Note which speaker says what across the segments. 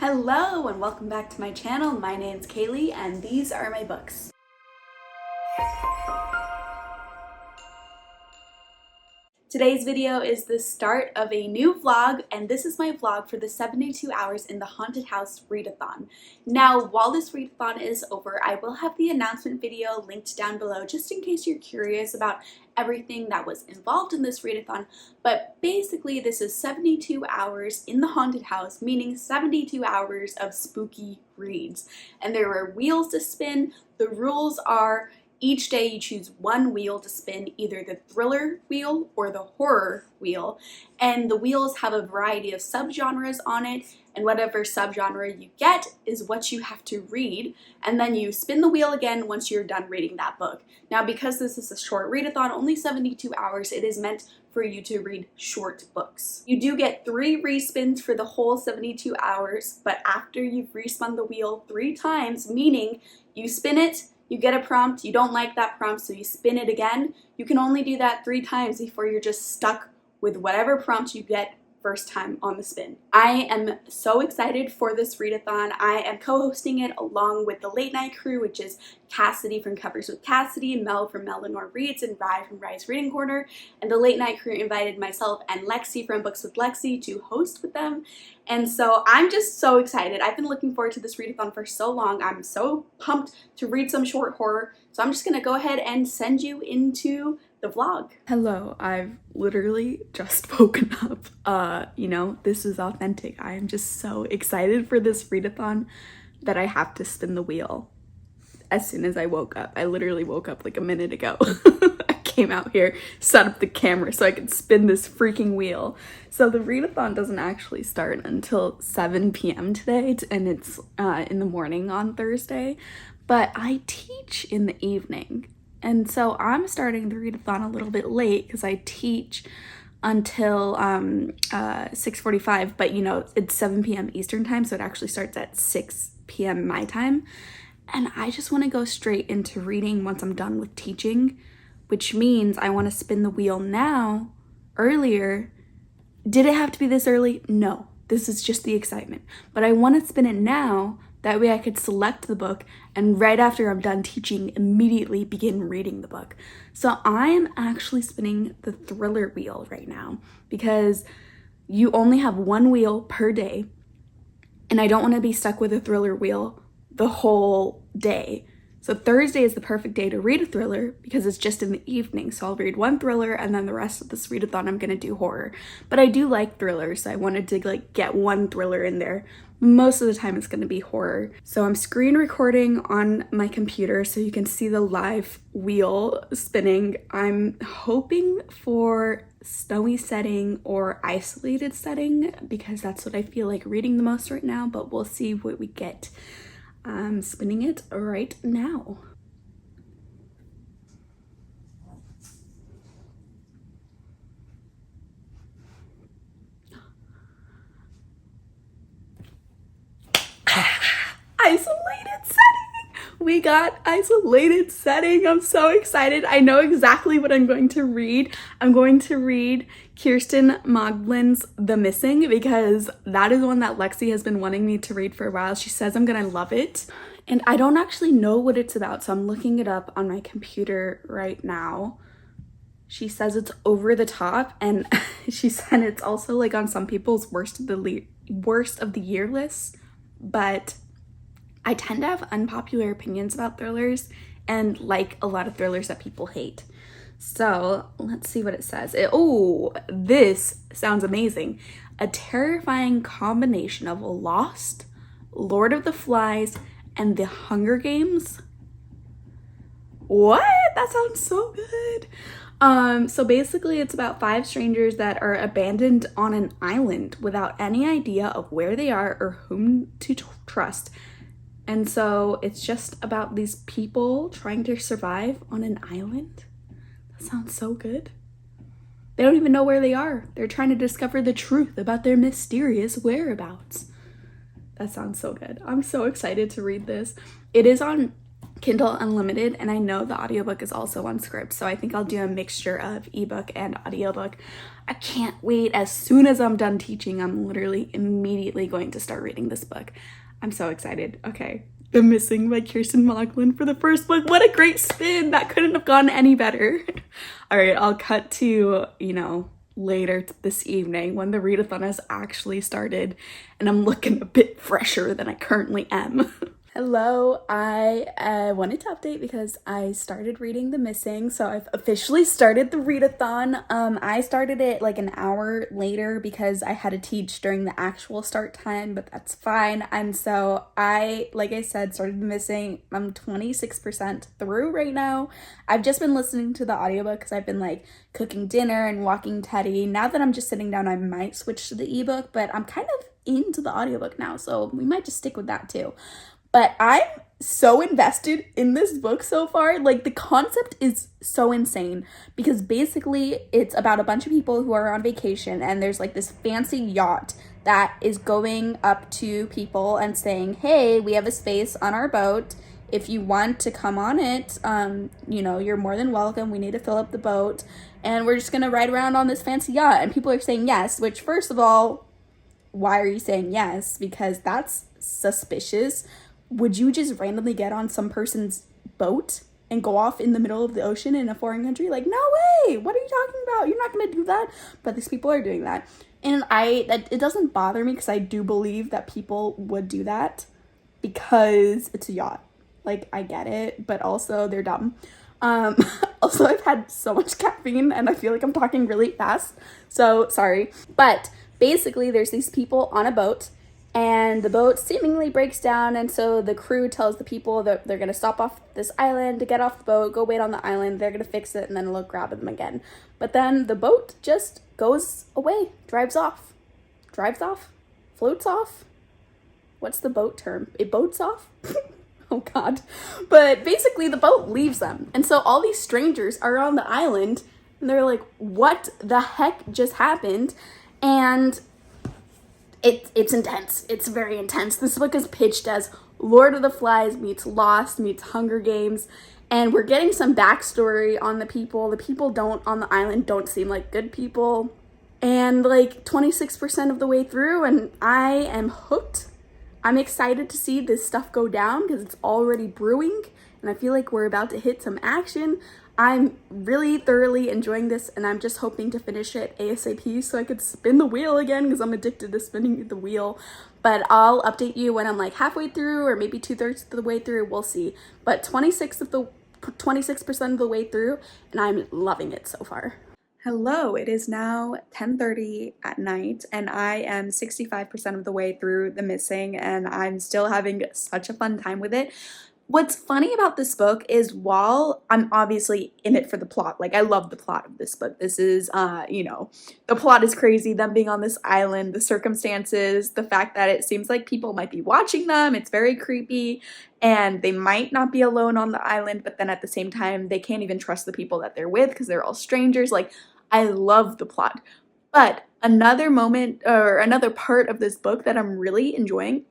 Speaker 1: Hello and welcome back to my channel. My name's Kaylee and these are my books. Today's video is the start of a new vlog, and this is my vlog for the 72 hours in the haunted house readathon. Now, while this readathon is over, I will have the announcement video linked down below just in case you're curious about everything that was involved in this readathon. But basically, this is 72 hours in the haunted house, meaning 72 hours of spooky reads. And there are wheels to spin. The rules are each day you choose one wheel to spin, either the thriller wheel or the horror wheel, and the wheels have a variety of subgenres on it, and whatever subgenre you get is what you have to read, and then you spin the wheel again once you're done reading that book. Now, because this is a short readathon, only 72 hours, it is meant for you to read short books. You do get 3 respins for the whole 72 hours, but after you've respun the wheel 3 times, meaning you spin it, you get a prompt, you don't like that prompt, so you spin it again. You can only do that 3 times before you're just stuck with whatever prompt you get first time on the spin. I am so excited for this readathon. I am co-hosting it along with the late night crew, which is Cassidy from Covers with Cassidy, Mel from Melanie Reads, and Rye from Rye's Reading Corner. And the late night crew invited myself and Lexi from Books with Lexi to host with them. And so I'm just so excited. I've been looking forward to this readathon for so long. I'm so pumped to read some short horror. So I'm just gonna go ahead and send you into the vlog. Hello, I've literally just woken up. This is authentic. I am just so excited for this readathon that I have to spin the wheel as soon as I woke up. I literally woke up like a minute ago. I came out here, set up the camera so I could spin this freaking wheel. So the readathon doesn't actually start until 7 p.m. today, and it's in the morning on Thursday, but I teach in the evening. And so I'm starting the readathon a little bit late because I teach until 6:45, but it's 7 p.m. Eastern time, so it actually starts at 6 p.m. my time. And I just want to go straight into reading once I'm done with teaching, which means I want to spin the wheel now, earlier. Did it have to be this early? No, this is just the excitement. But I want to spin it now. That way I could select the book and right after I'm done teaching, immediately begin reading the book. So I am actually spinning the thriller wheel right now because you only have one wheel per day and I don't want to be stuck with a thriller wheel the whole day. So Thursday is the perfect day to read a thriller because it's just in the evening. So I'll read one thriller and then the rest of this readathon I'm going to do horror. But I do like thrillers, so I wanted to get one thriller in there. Most of the time it's going to be horror. So I'm screen recording on my computer so you can see the live wheel spinning. I'm hoping for snowy setting or isolated setting because that's what I feel like reading the most right now, but we'll see what we get. I'm spinning it right now. Isolated setting! We got isolated setting. I'm so excited. I know exactly what I'm going to read. I'm going to read Kirsten Moglen's The Missing because that is one that Lexi has been wanting me to read for a while. She says I'm gonna love it. And I don't actually know what it's about, so I'm looking it up on my computer right now. She says it's over the top, and she said it's also like on some people's worst of the year lists, but I tend to have unpopular opinions about thrillers and like a lot of thrillers that people hate. So let's see what it says. This sounds amazing. A terrifying combination of Lost, Lord of the Flies, and The Hunger Games. What? That sounds so good. So basically it's about 5 strangers that are abandoned on an island without any idea of where they are or whom to trust. And so it's just about these people trying to survive on an island. That sounds so good. They don't even know where they are. They're trying to discover the truth about their mysterious whereabouts. That sounds so good. I'm so excited to read this. It is on Kindle Unlimited, and I know the audiobook is also on Script, so I think I'll do a mixture of ebook and audiobook. I can't wait. As soon as I'm done teaching, I'm literally immediately going to start reading this book. I'm so excited. Okay. The Missing by Kirsten Moglen for the first book. What a great spin. That couldn't have gone any better. All right, I'll cut to, later this evening when the readathon has actually started and I'm looking a bit fresher than I currently am. Hello, I wanted to update because I started reading The Missing, so I've officially started the readathon. I started it like an hour later because I had to teach during the actual start time, but that's fine. And so like I said, started The Missing. I'm 26% through right now. I've just been listening to the audiobook because I've been like cooking dinner and walking Teddy. Now that I'm just sitting down, I might switch to the ebook, but I'm kind of into the audiobook now, so we might just stick with that too. But I'm so invested in this book so far. Like, the concept is so insane because basically it's about a bunch of people who are on vacation, and there's like this fancy yacht that is going up to people and saying, hey, we have a space on our boat. If you want to come on it, you're more than welcome. We need to fill up the boat, and we're just going to ride around on this fancy yacht. And people are saying yes, which, first of all, why are you saying yes? Because that's suspicious. Would you just randomly get on some person's boat and go off in the middle of the ocean in a foreign country? Like, no way! What are you talking about? You're not going to do that. But these people are doing that. And it doesn't bother me because I do believe that people would do that because it's a yacht. Like, I get it, but also they're dumb. Also, I've had so much caffeine and I feel like I'm talking really fast. So, sorry. But basically, there's these people on a boat, and the boat seemingly breaks down, and so the crew tells the people that they're going to stop off this island to get off the boat, go wait on the island, they're going to fix it, and then they'll grab them again. But then the boat just goes away, drives off, floats off. What's the boat term? It boats off? Oh God. But basically the boat leaves them, and so all these strangers are on the island, and they're like, what the heck just happened? And it's intense. It's very intense. This book is pitched as Lord of the Flies meets Lost meets Hunger Games, and we're getting some backstory on the people. The people on the island don't seem like good people, and like 26% of the way through, and I am hooked. I'm excited to see this stuff go down because it's already brewing, and I feel like we're about to hit some action. I'm really thoroughly enjoying this, and I'm just hoping to finish it ASAP so I could spin the wheel again because I'm addicted to spinning the wheel. But I'll update you when I'm like halfway through or maybe 2/3 of the way through. We'll see. But 26% of the way through, and I'm loving it so far. Hello, it is now 10:30 at night, and I am 65% of the way through The Missing, and I'm still having such a fun time with it. What's funny about this book is while I'm obviously in it for the plot, like I love the plot of this book. This is, the plot is crazy, them being on this island, the circumstances, the fact that it seems like people might be watching them, it's very creepy, and they might not be alone on the island, but then at the same time, they can't even trust the people that they're with because they're all strangers. Like, I love the plot. But another moment or another part of this book that I'm really enjoying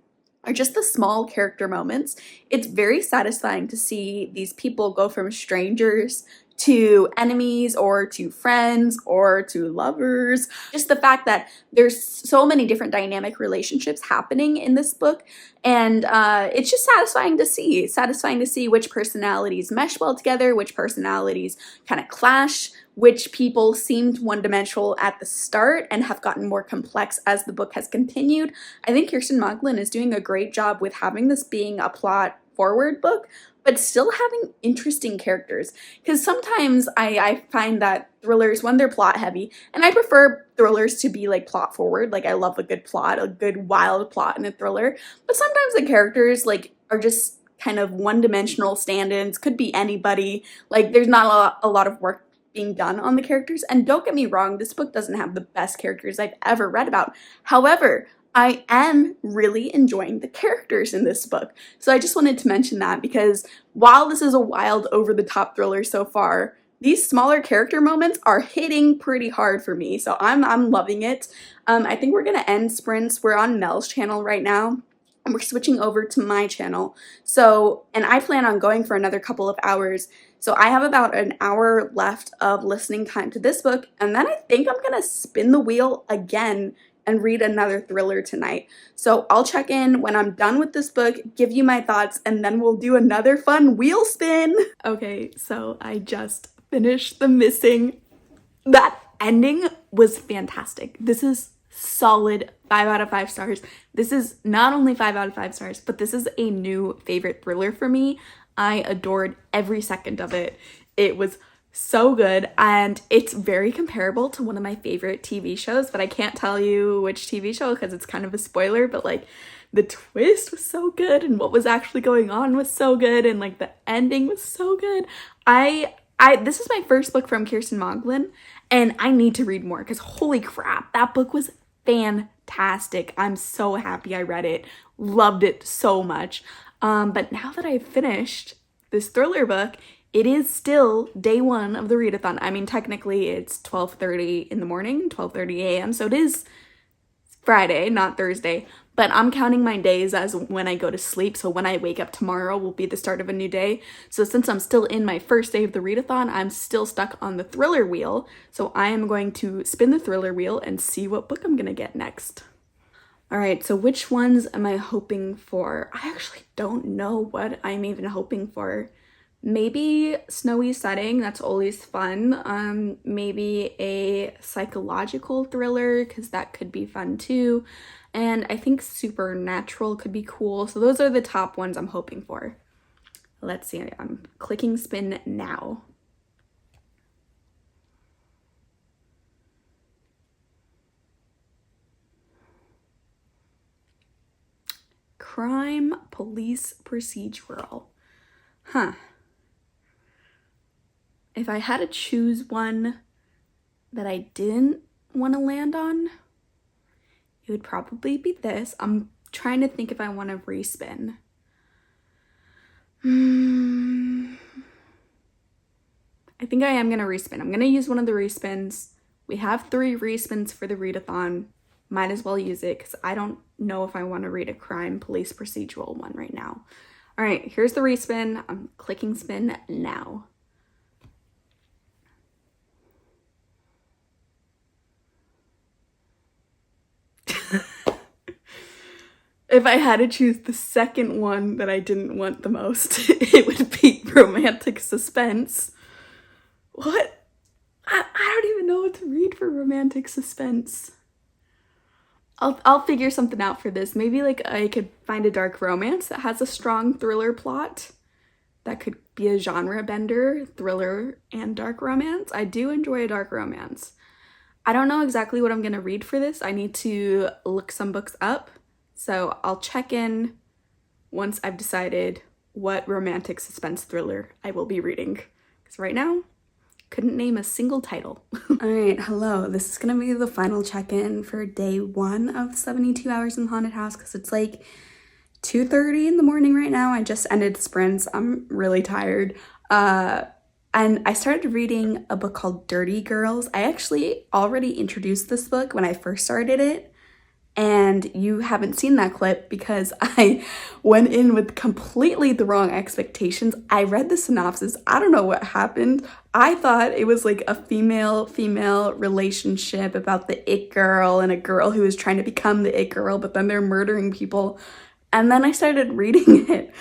Speaker 1: are just the small character moments. It's very satisfying to see these people go from strangers to enemies or to friends or to lovers. Just the fact that there's so many different dynamic relationships happening in this book, and it's just satisfying to see which personalities mesh well together, which personalities kind of clash, which people seemed one-dimensional at the start and have gotten more complex as the book has continued. I think Kirsten Moglen is doing a great job with having this being a plot-forward book, but still having interesting characters. Because sometimes I find that thrillers, when they're plot-heavy, and I prefer thrillers to be like plot-forward, like I love a good plot, a good wild plot in a thriller, but sometimes the characters like are just kind of one-dimensional stand-ins, could be anybody, like there's not a lot of work being done on the characters. And don't get me wrong, this book doesn't have the best characters I've ever read about. However, I am really enjoying the characters in this book. So I just wanted to mention that because while this is a wild, over-the-top thriller so far, these smaller character moments are hitting pretty hard for me. So I'm loving it. I think we're gonna end sprints. We're on Mel's channel right now. and we're switching over to my channel. So, and I plan on going for another couple of hours. So I have about an hour left of listening time to this book, and then I think I'm gonna spin the wheel again and read another thriller tonight. So I'll check in when I'm done with this book, give you my thoughts, and then we'll do another fun wheel spin. Okay, so I just finished The Missing. That ending was fantastic. This is solid 5 out of 5 stars. This is not only 5 out of 5 stars, but this is a new favorite thriller for me. I adored every second of it. It was so good, and it's very comparable to one of my favorite TV shows, but I can't tell you which TV show because it's kind of a spoiler, but like the twist was so good and what was actually going on was so good, and like the ending was so good. This is my first book from Kirsten Moglen, and I need to read more because holy crap, that book was fantastic. I'm so happy I read it. Loved it so much. But now that I've finished this thriller book, it is still day 1 of the readathon. I mean, technically it's 12:30 in the morning, 12:30 a.m. So it is Friday, not Thursday, but I'm counting my days as when I go to sleep. So when I wake up tomorrow will be the start of a new day. So since I'm still in my first day of the readathon, I'm still stuck on the thriller wheel. So I am going to spin the thriller wheel and see what book I'm gonna get next. All right, so which ones am I hoping for? I actually don't know what I'm even hoping for. Maybe Snowy Setting, that's always fun. Maybe a psychological thriller, because that could be fun too. And I think Supernatural could be cool. So those are the top ones I'm hoping for. Let's see, I'm clicking spin now. Crime police procedural. Huh. If I had to choose one that I didn't want to land on, it would probably be this. I'm trying to think if I want to respin. I think I am going to respin. I'm going to use one of the respins. We have 3 respins for the readathon. Might as well use it because I don't know if I want to read a crime police procedural one right now. All right, here's the respin. I'm clicking spin now. If I had to choose the second one that I didn't want the most, it would be romantic suspense. What? I don't even know what to read for romantic suspense. I'll figure something out for this. Maybe like I could find a dark romance that has a strong thriller plot. That could be a genre bender, thriller and dark romance. I do enjoy a dark romance. I don't know exactly what I'm gonna read for this. I need to look some books up. So I'll check in once I've decided what romantic suspense thriller I will be reading. Because right now, couldn't name a single title. All right, hello. This is gonna be the final check-in for day 1 of 72 hours in the haunted house because it's like 2:30 in the morning right now. I just ended sprints. I'm really tired. And I started reading a book called Dirty Girls. I actually already introduced this book when I first started it. And you haven't seen that clip because I went in with completely the wrong expectations. I read the synopsis. I don't know what happened. I thought it was like a female-female relationship about the it girl and a girl who is trying to become the it girl, but then they're murdering people. And then I started reading it.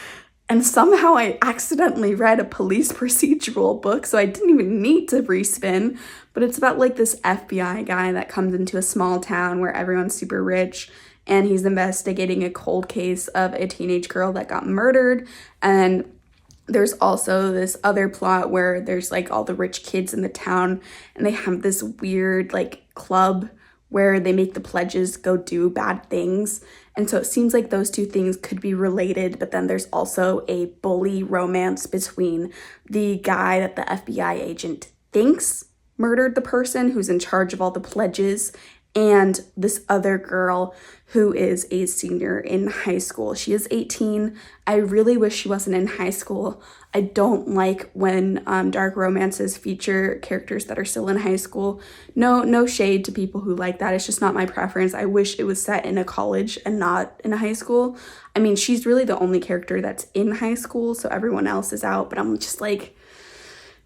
Speaker 1: And somehow I accidentally read a police procedural book, so I didn't even need to respin. But it's about like this FBI guy that comes into a small town where everyone's super rich, and he's investigating a cold case of a teenage girl that got murdered. And there's also this other plot where there's like all the rich kids in the town, and they have this weird like club where they make the pledges go do bad things. And so it seems like those two things could be related, but then there's also a bully romance between the guy that the FBI agent thinks murdered the person who's in charge of all the pledges and this other girl who is a senior in high school. She is 18. I really wish she wasn't in high school. I don't like when dark romances feature characters that are still in high school. No shade to people who like that. It's just not my preference. I wish it was set in a college and not in a high school. I mean, she's really the only character that's in high school, so everyone else is out, but I'm just like,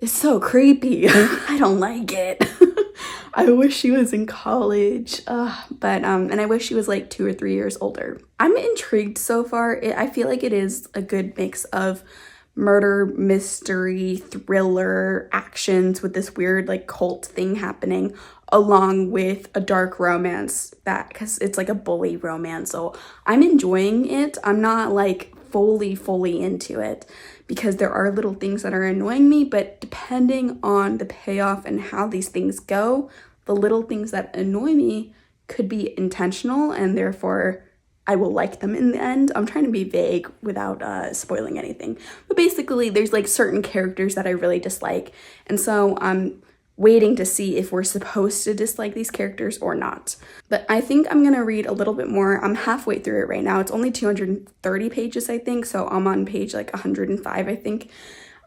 Speaker 1: it's so creepy. I don't like it. I wish she was in college, and I wish she was like 2 or 3 years older. I'm intrigued so far. I feel like it is a good mix of murder, mystery, thriller, actions with this weird like cult thing happening, along with a dark romance because it's like a bully romance. So I'm enjoying it. I'm not like fully into it because there are little things that are annoying me, but depending on the payoff and how these things go, the little things that annoy me could be intentional and therefore I will like them in the end. I'm trying to be vague without spoiling anything. But basically, there's like certain characters that I really dislike. And so I'm waiting to see if we're supposed to dislike these characters or not. But I think I'm going to read a little bit more. I'm halfway through it right now. It's only 230 pages, I think. So I'm on page like 105, I think.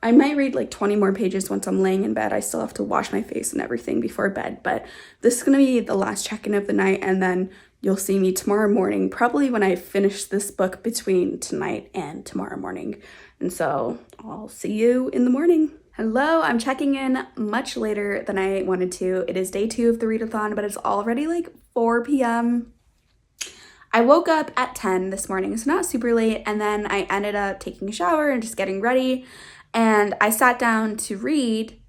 Speaker 1: I might read like 20 more pages once I'm laying in bed. I still have to wash my face and everything before bed. But this is going to be the last check-in of the night. And then you'll see me tomorrow morning, probably when I finish this book between tonight and tomorrow morning. And so I'll see you in the morning. Hello, I'm checking in much later than I wanted to. It is day 2 of the readathon, but it's already like 4 p.m. I woke up at 10 this morning, so not super late, and then I ended up taking a shower and just getting ready, and I sat down to read,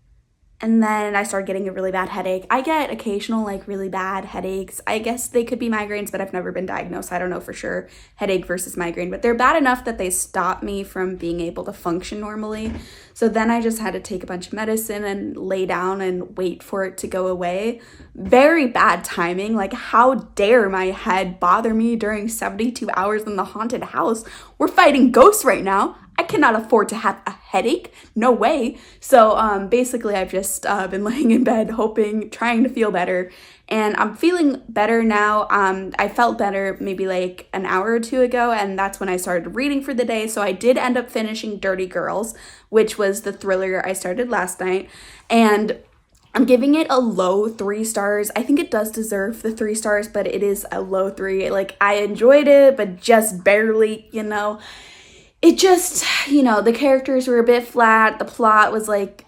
Speaker 1: and then I started getting a really bad headache. I get occasional like really bad headaches. I guess they could be migraines, but I've never been diagnosed. I don't know for sure, headache versus migraine, but they're bad enough that they stop me from being able to function normally. So then I just had to take a bunch of medicine and lay down and wait for it to go away. Very bad timing. Like, how dare my head bother me during 72 hours in the haunted house? We're fighting ghosts right now. I cannot afford to have a headache. No way. So basically, I've just been laying in bed, trying to feel better. And I'm feeling better now. I felt better maybe like an hour or two ago, and that's when I started reading for the day. So I did end up finishing Dirty Girls, which was the thriller I started last night. And I'm giving it a low 3 stars. I think it does deserve the 3 stars, but it is a low 3. Like, I enjoyed it, but just barely, you know. It just, you know, the characters were a bit flat. The plot was like,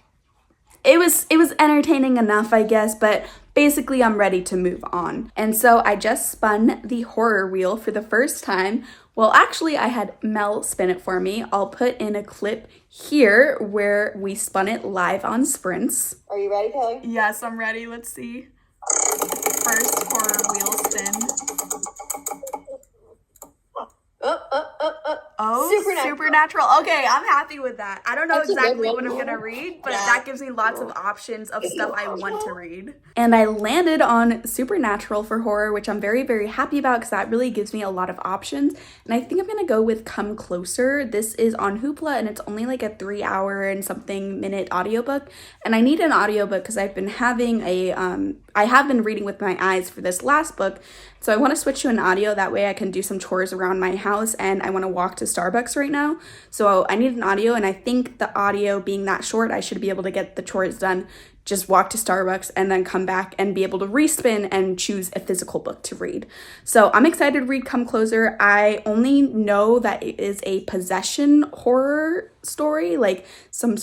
Speaker 1: it was entertaining enough, I guess, but basically I'm ready to move on. And so I just spun the horror wheel for the first time. Well, actually, I had Mel spin it for me. I'll put in a clip here where we spun it live on Sprints.
Speaker 2: Are you ready, Taylor?
Speaker 1: Yes, I'm ready. Let's see. First horror wheel spin. Oh, supernatural. Okay, I'm happy with that. I don't know exactly what I'm gonna read, but that gives me lots of options of stuff I want to read. And I landed on supernatural for horror, which I'm very, very happy about because that really gives me a lot of options. And I think I'm gonna go with Come Closer. This is on Hoopla and it's only like a 3-hour and something minute audiobook. And I need an audiobook because I've been having I have been reading with my eyes for this last book. So I want to switch to an audio, that way I can do some chores around my house, and I want to walk to Starbucks right now. So I need an audio, and I think the audio being that short, I should be able to get the chores done, just walk to Starbucks, and then come back and be able to respin and choose a physical book to read. So I'm excited to read Come Closer. I only know that it is a possession horror story, like some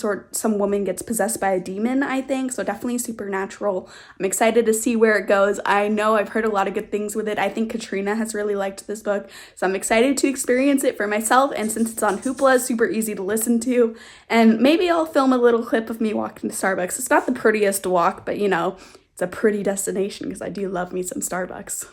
Speaker 1: woman gets possessed by a demon, I think, so definitely supernatural. I'm excited to see where it goes. I know I've heard a lot of good things with it. I think Katrina has really liked this book, so I'm excited to experience it for myself, and since it's on Hoopla, it's super easy to listen to, and maybe I'll film a little clip of me walking to Starbucks. It's not the prettiest walk, but you know, it's a pretty destination because I do love me some Starbucks.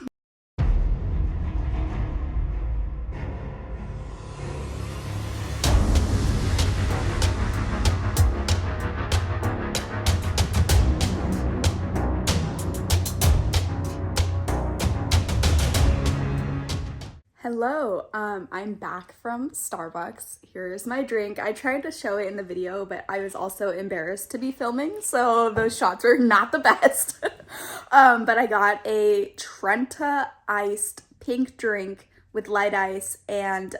Speaker 1: Hello, I'm back from Starbucks. Here's my drink. I tried to show it in the video, but I was also embarrassed to be filming, so those shots were not the best. But I got a Trenta iced pink drink with light ice and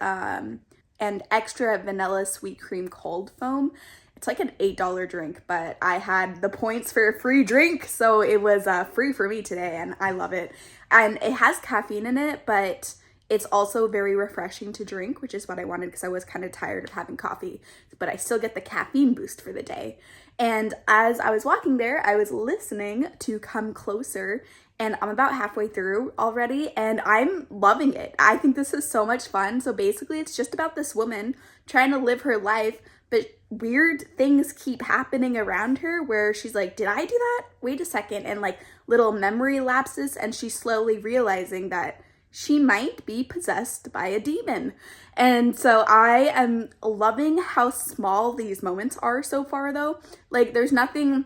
Speaker 1: extra vanilla sweet cream cold foam. It's like an $8 drink, but I had the points for a free drink, so it was free for me today, and I love it. And it has caffeine in it, but it's also very refreshing to drink, which is what I wanted because I was kind of tired of having coffee, but I still get the caffeine boost for the day. And as I was walking there, I was listening to Come Closer, and I'm about halfway through already, and I'm loving it. I think this is so much fun. So basically, it's just about this woman trying to live her life, but weird things keep happening around her where she's like, did I do that? Wait a second. And like little memory lapses, and she's slowly realizing that she might be possessed by a demon. And so I am loving how small these moments are so far though. Like there's nothing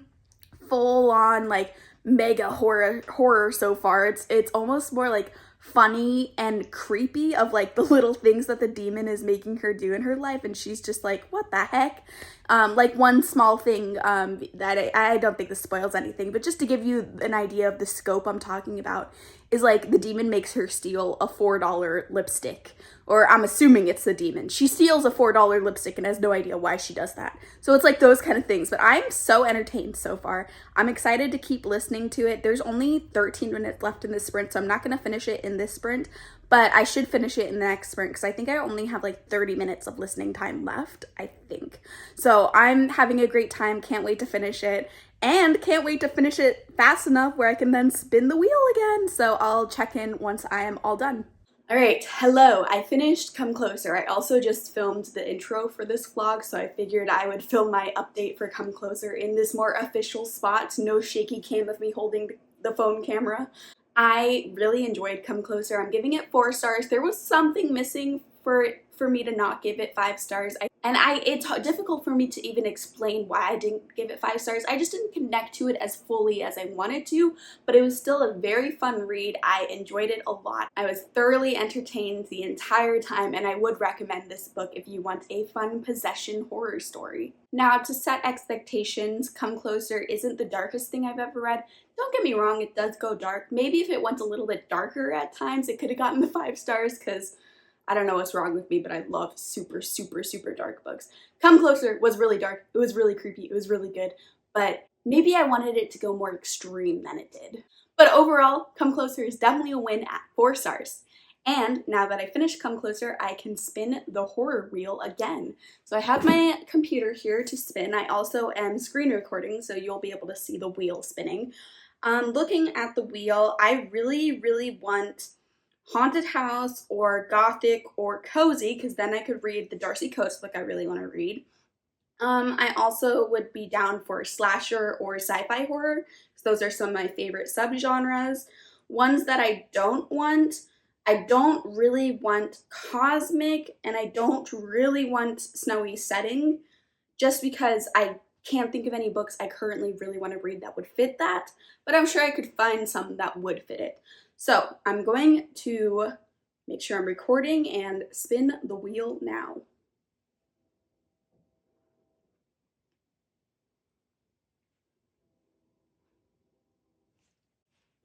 Speaker 1: full on like mega horror so far. It's almost more like funny and creepy of like the little things that the demon is making her do in her life, and she's just like, what the heck? Like one small thing that I don't think this spoils anything, but just to give you an idea of the scope I'm talking about, is like the demon makes her steal a $4 lipstick, or I'm assuming it's the demon. She steals a $4 lipstick and has no idea why she does that. So it's like those kind of things, but I'm so entertained so far. I'm excited to keep listening to it. There's only 13 minutes left in this sprint, so I'm not going to finish it in this sprint, but I should finish it in the next sprint because I think I only have like 30 minutes of listening time left, I think. So I'm having a great time. Can't wait to finish it. And can't wait to finish it fast enough where I can then spin the wheel again. So I'll check in once I am all done. All right, hello. I finished Come Closer. I also just filmed the intro for this vlog, so I figured I would film my update for Come Closer in this more official spot. No shaky cam of me holding the phone camera. I really enjoyed Come Closer. I'm giving it 4 stars. There was something missing for me to not give it 5 stars. It's difficult for me to even explain why I didn't give it 5 stars. I just didn't connect to it as fully as I wanted to, but it was still a very fun read. I enjoyed it a lot. I was thoroughly entertained the entire time, and I would recommend this book if you want a fun possession horror story. Now, to set expectations, Come Closer isn't the darkest thing I've ever read. Don't get me wrong, it does go dark. Maybe if it went a little bit darker at times, it could have gotten the 5 stars, because I don't know what's wrong with me, but I love super, super, super dark books. Come Closer was really dark. It was really creepy. It was really good. But maybe I wanted it to go more extreme than it did. But overall, Come Closer is definitely a win at 4 stars. And now that I finished Come Closer, I can spin the horror wheel again. So I have my computer here to spin. I also am screen recording, so you'll be able to see the wheel spinning. Looking at the wheel, I really, really want haunted house or gothic or cozy, because then I could read the Darcy Coates book I really want to read. I also would be down for slasher or sci-fi horror, because those are some of my favorite subgenres. Ones that I don't really want cosmic, and I don't really want snowy setting, just because I can't think of any books I currently really want to read that would fit that, but I'm sure I could find some that would fit it. So I'm going to make sure I'm recording and spin the wheel now.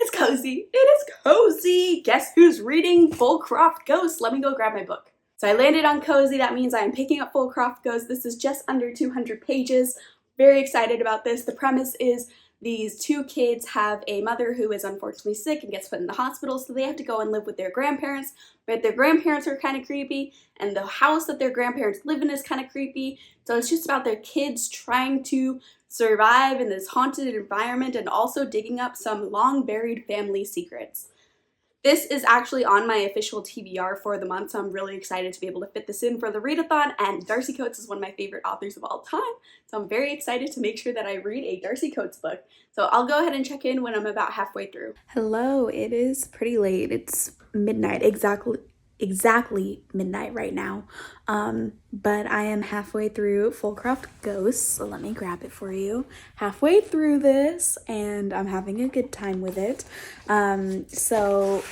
Speaker 1: It's cozy. It is cozy. Guess who's reading Fullcroft Ghost? Let me go grab my book. So I landed on cozy. That means I am picking up Fullcroft Ghost. This is just under 200 pages. Very excited about this. The premise is these 2 kids have a mother who is unfortunately sick and gets put in the hospital, so they have to go and live with their grandparents, but their grandparents are kind of creepy, and the house that their grandparents live in is kind of creepy, so it's just about their kids trying to survive in this haunted environment and also digging up some long-buried family secrets. This is actually on my official TBR for the month, so I'm really excited to be able to fit this in for the readathon, and Darcy Coates is one of my favorite authors of all time, so I'm very excited to make sure that I read a Darcy Coates book. So I'll go ahead and check in when I'm about halfway through. Hello, it is pretty late. It's midnight, exactly midnight right now, but I am halfway through Fullcroft Ghosts, so let me grab it for you. Halfway through this, and I'm having a good time with it. So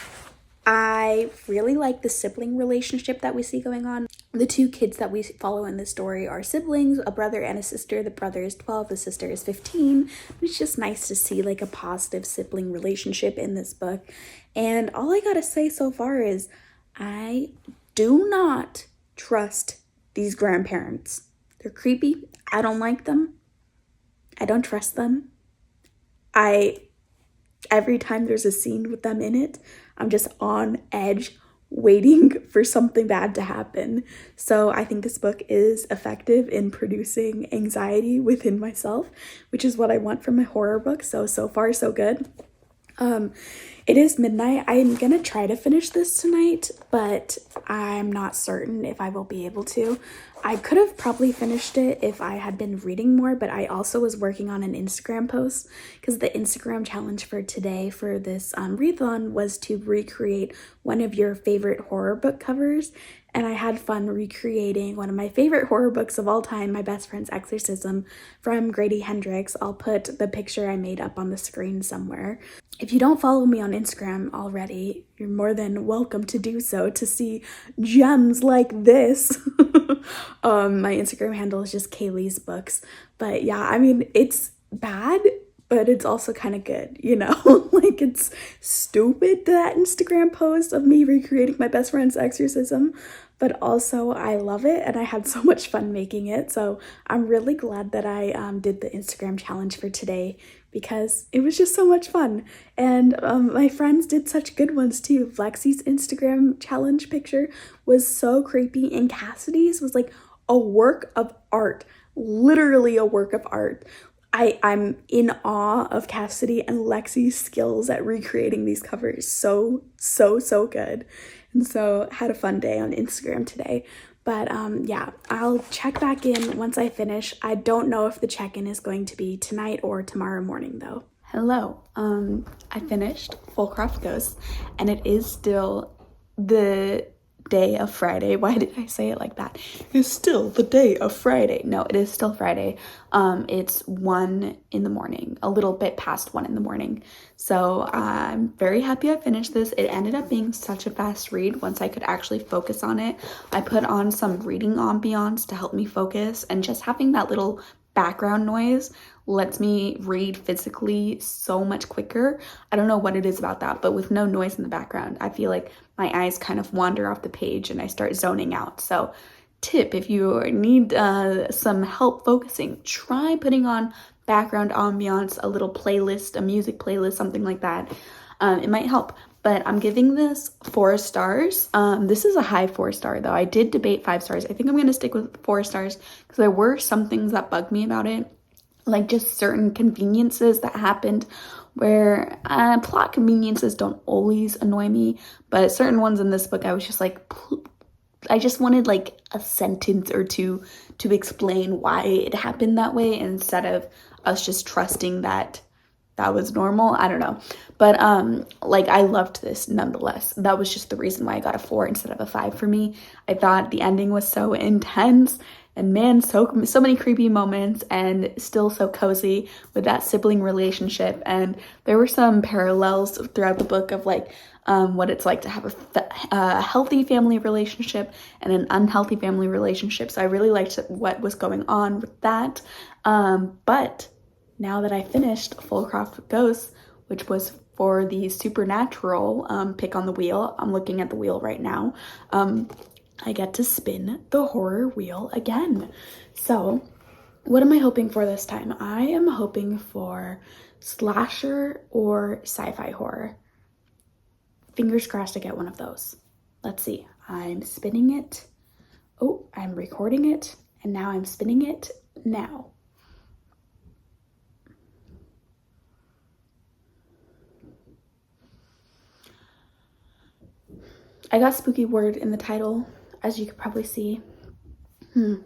Speaker 1: I really like the sibling relationship that we see going on. The two kids that we follow in this story are siblings, a brother and a sister. The brother is 12, the sister is 15. It's just nice to see like a positive sibling relationship in this book. And all I gotta say so far is I do not trust these grandparents. They're creepy. I don't like them. I don't trust them. Every time there's a scene with them in it, I'm just on edge waiting for something bad to happen. So I think this book is effective in producing anxiety within myself, which is what I want from a horror book. So far so good. It is midnight. I'm gonna try to finish this tonight, but I'm not certain if I will be able to. I could have probably finished it if I had been reading more, but I also was working on an Instagram post because the Instagram challenge for today for this readathon was to recreate one of your favorite horror book covers. And I had fun recreating one of my favorite horror books of all time, My Best Friend's Exorcism from Grady Hendrix. I'll put the picture I made up on the screen somewhere. If you don't follow me on Instagram already, you're more than welcome to do so to see gems like this. My Instagram handle is just Kaylee's Books. But yeah, I mean, it's bad, but it's also kind of good, you know? Like, it's stupid, that Instagram post of me recreating My Best Friend's Exorcism, but also I love it and I had so much fun making it. So I'm really glad that I did the Instagram challenge for today because it was just so much fun. And my friends did such good ones too. Lexi's Instagram challenge picture was so creepy, and Cassidy's was like a work of art, literally a work of art. I'm in awe of Cassidy and Lexi's skills at recreating these covers. So good. And so had a fun day on Instagram today. But yeah, I'll check back in once I finish. I don't know if the check-in is going to be tonight or tomorrow morning though. Hello. I finished Fullcroft Ghosts, and it is still the day of Friday. Why did I say it like that? It's still the day of Friday. No, it is still Friday. It's 1 in the morning, a little bit past 1 in the morning. So I'm very happy I finished this. It ended up being such a fast read once I could actually focus on it. I put on some reading ambiance to help me focus, and just having that little background noise lets me read physically so much quicker. I don't know what it is about that, but with no noise in the background, I feel like my eyes kind of wander off the page and I start zoning out. So tip, if you need some help focusing, try putting on background ambiance, a little playlist, a music playlist, something like that. It might help. But I'm giving this 4 stars. This is a high 4-star though. I did debate 5 stars. I think I'm gonna stick with 4 stars because there were some things that bugged me about it, like just certain conveniences that happened where plot conveniences don't always annoy me, but certain ones in this book I was just like, I just wanted like a sentence or two to explain why it happened that way instead of us just trusting that that was normal. I don't know. But like, I loved this nonetheless. That was just the reason why I got a 4 instead of a 5 for me. I thought the ending was so intense, and man, so many creepy moments, and still so cozy with that sibling relationship. And there were some parallels throughout the book of like what it's like to have a healthy family relationship and an unhealthy family relationship. So I really liked what was going on with that. But now that I finished Fullcroft Ghosts, which was for the supernatural pick on the wheel, I'm looking at the wheel right now, I get to spin the horror wheel again. So what am I hoping for this time? I am hoping for slasher or sci-fi horror. Fingers crossed I get one of those. Let's see. I'm spinning it. Oh, I'm recording it, and now I'm spinning it now. I got spooky word in the title, as you could probably see. I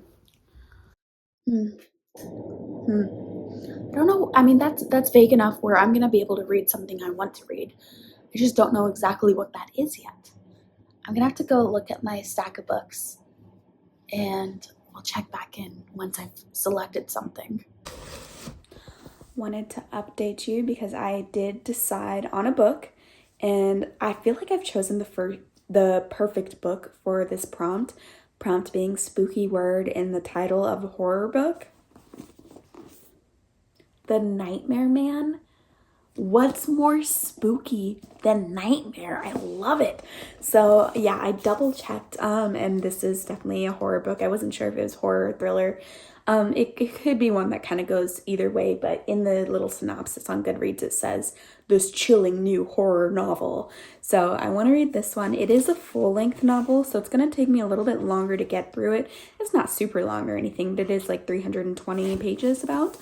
Speaker 1: don't know. I mean, that's vague enough where I'm gonna be able to read something I want to read. I just don't know exactly what that is yet. I'm gonna have to go look at my stack of books, and I'll check back in once I've selected something. Wanted to update you because I did decide on a book, And I feel like I've chosen the perfect book for this prompt. Prompt being spooky word in the title of a horror book. The Nightmare Man. What's more spooky than nightmare? I love it. So yeah, I double checked, and this is definitely a horror book. I wasn't sure if it was horror or thriller. It could be one that kind of goes either way, but in the little synopsis on Goodreads, it says this chilling new horror novel. So I want to read this one. It is a full-length novel, so it's going to take me a little bit longer to get through it. It's not super long or anything, but it is like 320 pages about.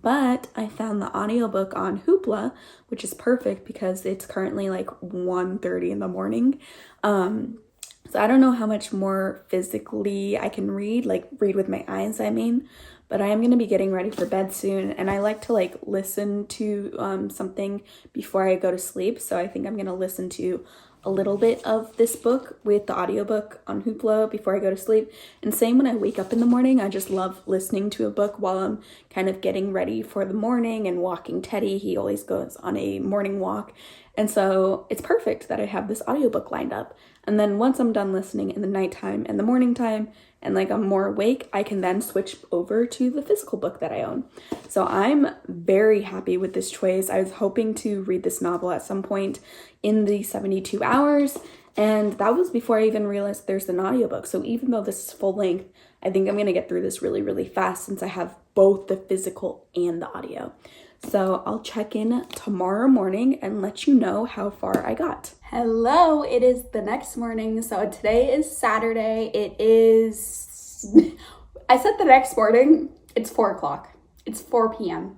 Speaker 1: But I found the audiobook on Hoopla, which is perfect because it's currently like 1:30 in the morning. So I don't know how much more physically I can read, like read with my eyes, I mean, but I am going to be getting ready for bed soon, and I like to like listen to something before I go to sleep. So I think I'm going to listen to a little bit of this book with the audiobook on Hoopla before I go to sleep. And same when I wake up in the morning, I just love listening to a book while I'm kind of getting ready for the morning and walking Teddy. He always goes on a morning walk. And so it's perfect that I have this audiobook lined up. And then once I'm done listening in the nighttime and the morning time and like I'm more awake, I can then switch over to the physical book that I own. So I'm very happy with this choice. I was hoping to read this novel at some point in the 72 hours, and that was before I even realized there's an audiobook. So even though this is full length, I think I'm going to get through this really, really fast since I have both the physical and the audio. So I'll check in tomorrow morning and let you know how far I got. Hello, it is the next morning. So today is Saturday. It is, I said the next morning, it's 4 o'clock. It's 4 p.m.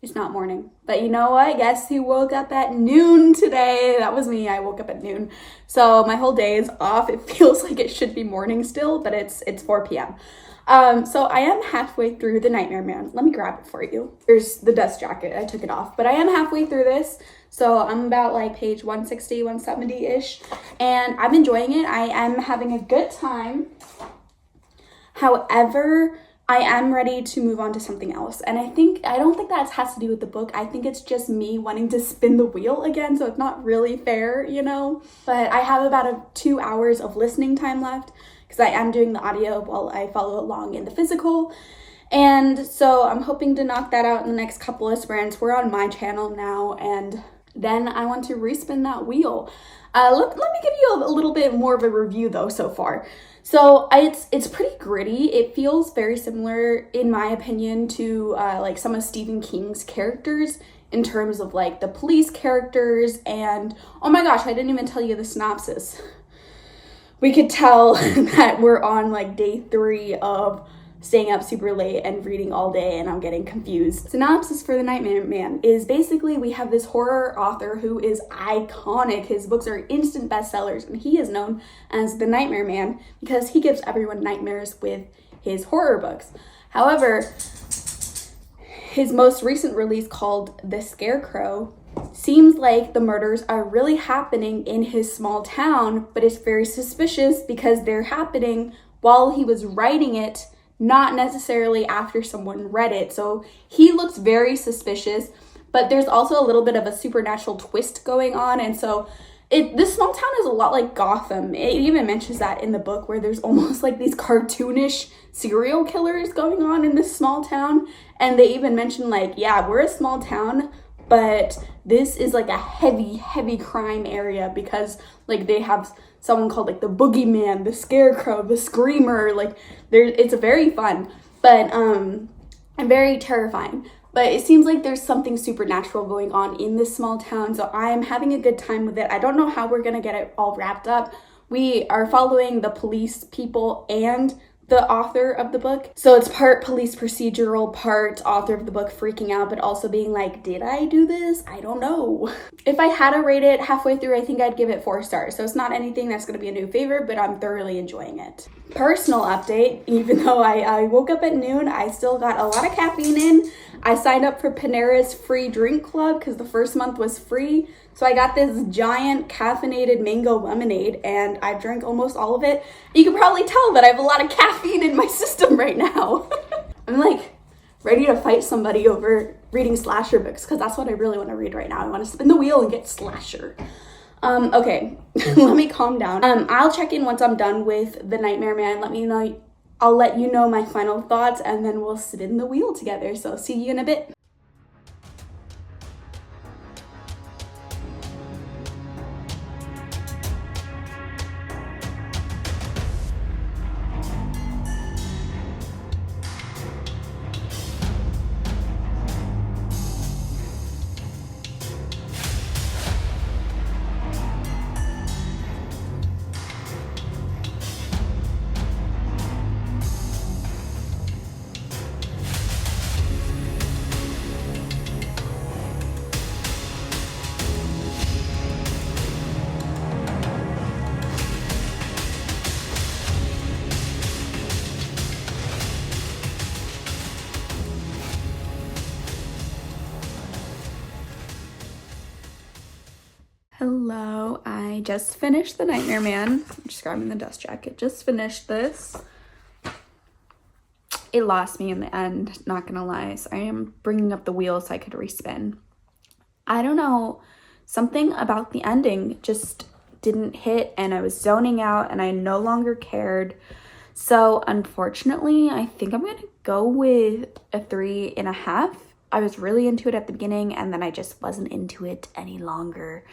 Speaker 1: It's not morning. But you know what? Guess who woke up at noon today? That was me. I woke up at noon. So my whole day is off. It feels like it should be morning still, but it's 4 p.m. So I am halfway through The Nightmare Man. Let me grab it for you. There's the dust jacket. I took it off, but I am halfway through this. So I'm about like page 160, 170-ish, and I'm enjoying it. I am having a good time. However, I am ready to move on to something else. And I don't think that has to do with the book. I think it's just me wanting to spin the wheel again. So it's not really fair, you know, but I have about 2 hours of listening time left, because I am doing the audio while I follow along in the physical. And so I'm hoping to knock that out in the next couple of sprints. We're on my channel now, and then I want to respin that wheel. Let me give you a little bit more of a review though so far. So it's pretty gritty. It feels very similar, in my opinion, to like some of Stephen King's characters in terms of like the police characters. And oh my gosh, I didn't even tell you the synopsis. We could tell that we're on like day 3 of staying up super late and reading all day, and I'm getting confused. Synopsis for The Nightmare Man is basically we have this horror author who is iconic. His books are instant bestsellers, and he is known as The Nightmare Man because he gives everyone nightmares with his horror books. However, his most recent release called The Scarecrow seems like the murders are really happening in his small town, but it's very suspicious because they're happening while he was writing it, not necessarily after someone read it. So he looks very suspicious, but there's also a little bit of a supernatural twist going on. And so this small town is a lot like Gotham. It even mentions that in the book, where there's almost like these cartoonish serial killers going on in this small town. And they even mention like, yeah, we're a small town, but this is like a heavy crime area because like they have someone called like the Boogeyman, the Scarecrow, the Screamer. Like it's very fun, but and very terrifying. But it seems like there's something supernatural going on in this small town, so I am having a good time with it. I don't know how we're gonna get it all wrapped up. We are following the police people and the author of the book. So it's part police procedural, part author of the book freaking out, but also being like, did I do this? I don't know. If I had to rate it halfway through, I think I'd give it 4 stars. So it's not anything that's going to be a new favorite, but I'm thoroughly enjoying it. Personal update, even though I woke up at noon, I still got a lot of caffeine in. I signed up for Panera's free drink club because the first month was free. So I got this giant caffeinated mango lemonade, and I drank almost all of it. You can probably tell that I have a lot of caffeine in my system right now. I'm like ready to fight somebody over reading slasher books, because that's what I really want to read right now. I want to spin the wheel and get slasher. Okay, let me calm down. I'll check in once I'm done with the Nightmare Man. I'll let you know my final thoughts, and then we'll spin the wheel together. So see you in a bit. Hello, I just finished the Nightmare Man. I'm just grabbing the dust jacket. Just finished this. It lost me in the end, not gonna lie. So I am bringing up the wheel so I could respin. I don't know, something about the ending just didn't hit, and I was zoning out and I no longer cared. So unfortunately, I think I'm gonna go with a 3.5. I was really into it at the beginning, and then I just wasn't into it any longer.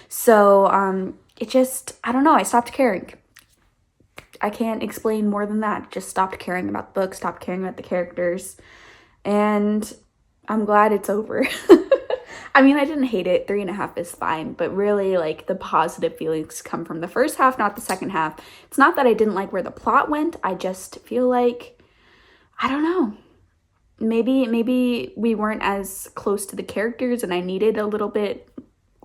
Speaker 1: So it just, I don't know, I stopped caring. I can't explain more than that. Just stopped caring about the book, stopped caring about the characters, and I'm glad it's over. I mean, I didn't hate it. 3.5 is fine, but really, like, the positive feelings come from the first half, not the second half. It's not that I didn't like where the plot went. I just feel like, I don't know. Maybe we weren't as close to the characters, and I needed a little bit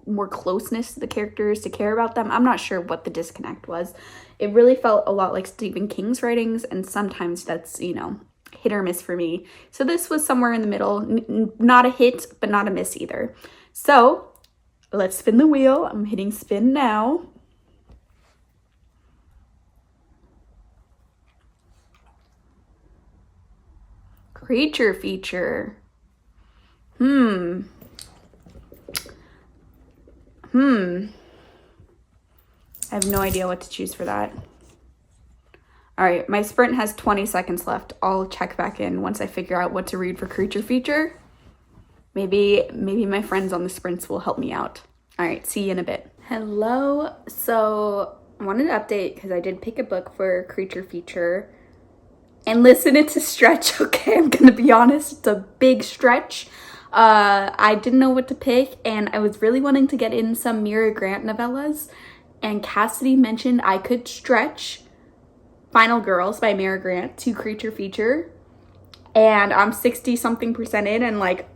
Speaker 1: more closeness to the characters to care about them. I'm not sure what the disconnect was. It really felt a lot like Stephen King's writings, and sometimes that's, you know, hit or miss for me. So this was somewhere in the middle, not a hit, but not a miss either. So let's spin the wheel. I'm hitting spin now. Creature feature. I have no idea what to choose for that. All right, my sprint has 20 seconds left. I'll check back in once I figure out what to read for creature feature. Maybe my friends on the sprints will help me out. All right, see you in a bit. Hello. So I wanted to update because I did pick a book for creature feature. And listen, it's a stretch, okay? I'm gonna be honest, it's a big stretch. I didn't know what to pick, and I was really wanting to get in some Mira Grant novellas, and Cassidy mentioned I could stretch Final Girls by Mira Grant to creature feature, and I'm 60-something% in, and like,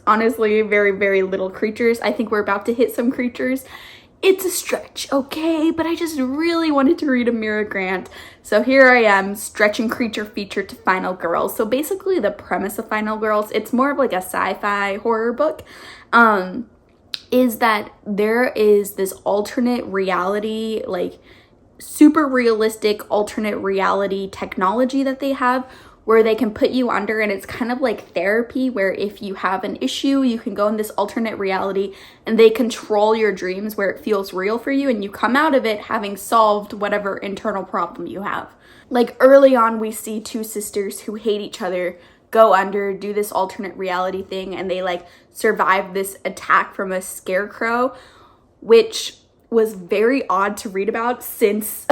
Speaker 1: honestly, very, very little creatures. I think we're about to hit some creatures. It's a stretch, okay? But I just really wanted to read a Mira Grant. So here I am, stretching creature feature to Final Girls. So basically the premise of Final Girls, it's more of like a sci-fi horror book, is that there is this alternate reality, like super realistic alternate reality technology that they have, where they can put you under, and it's kind of like therapy, where if you have an issue, you can go in this alternate reality and they control your dreams where it feels real for you, and you come out of it having solved whatever internal problem you have. Like early on, we see two sisters who hate each other go under, do this alternate reality thing, and they like survive this attack from a scarecrow, which was very odd to read about since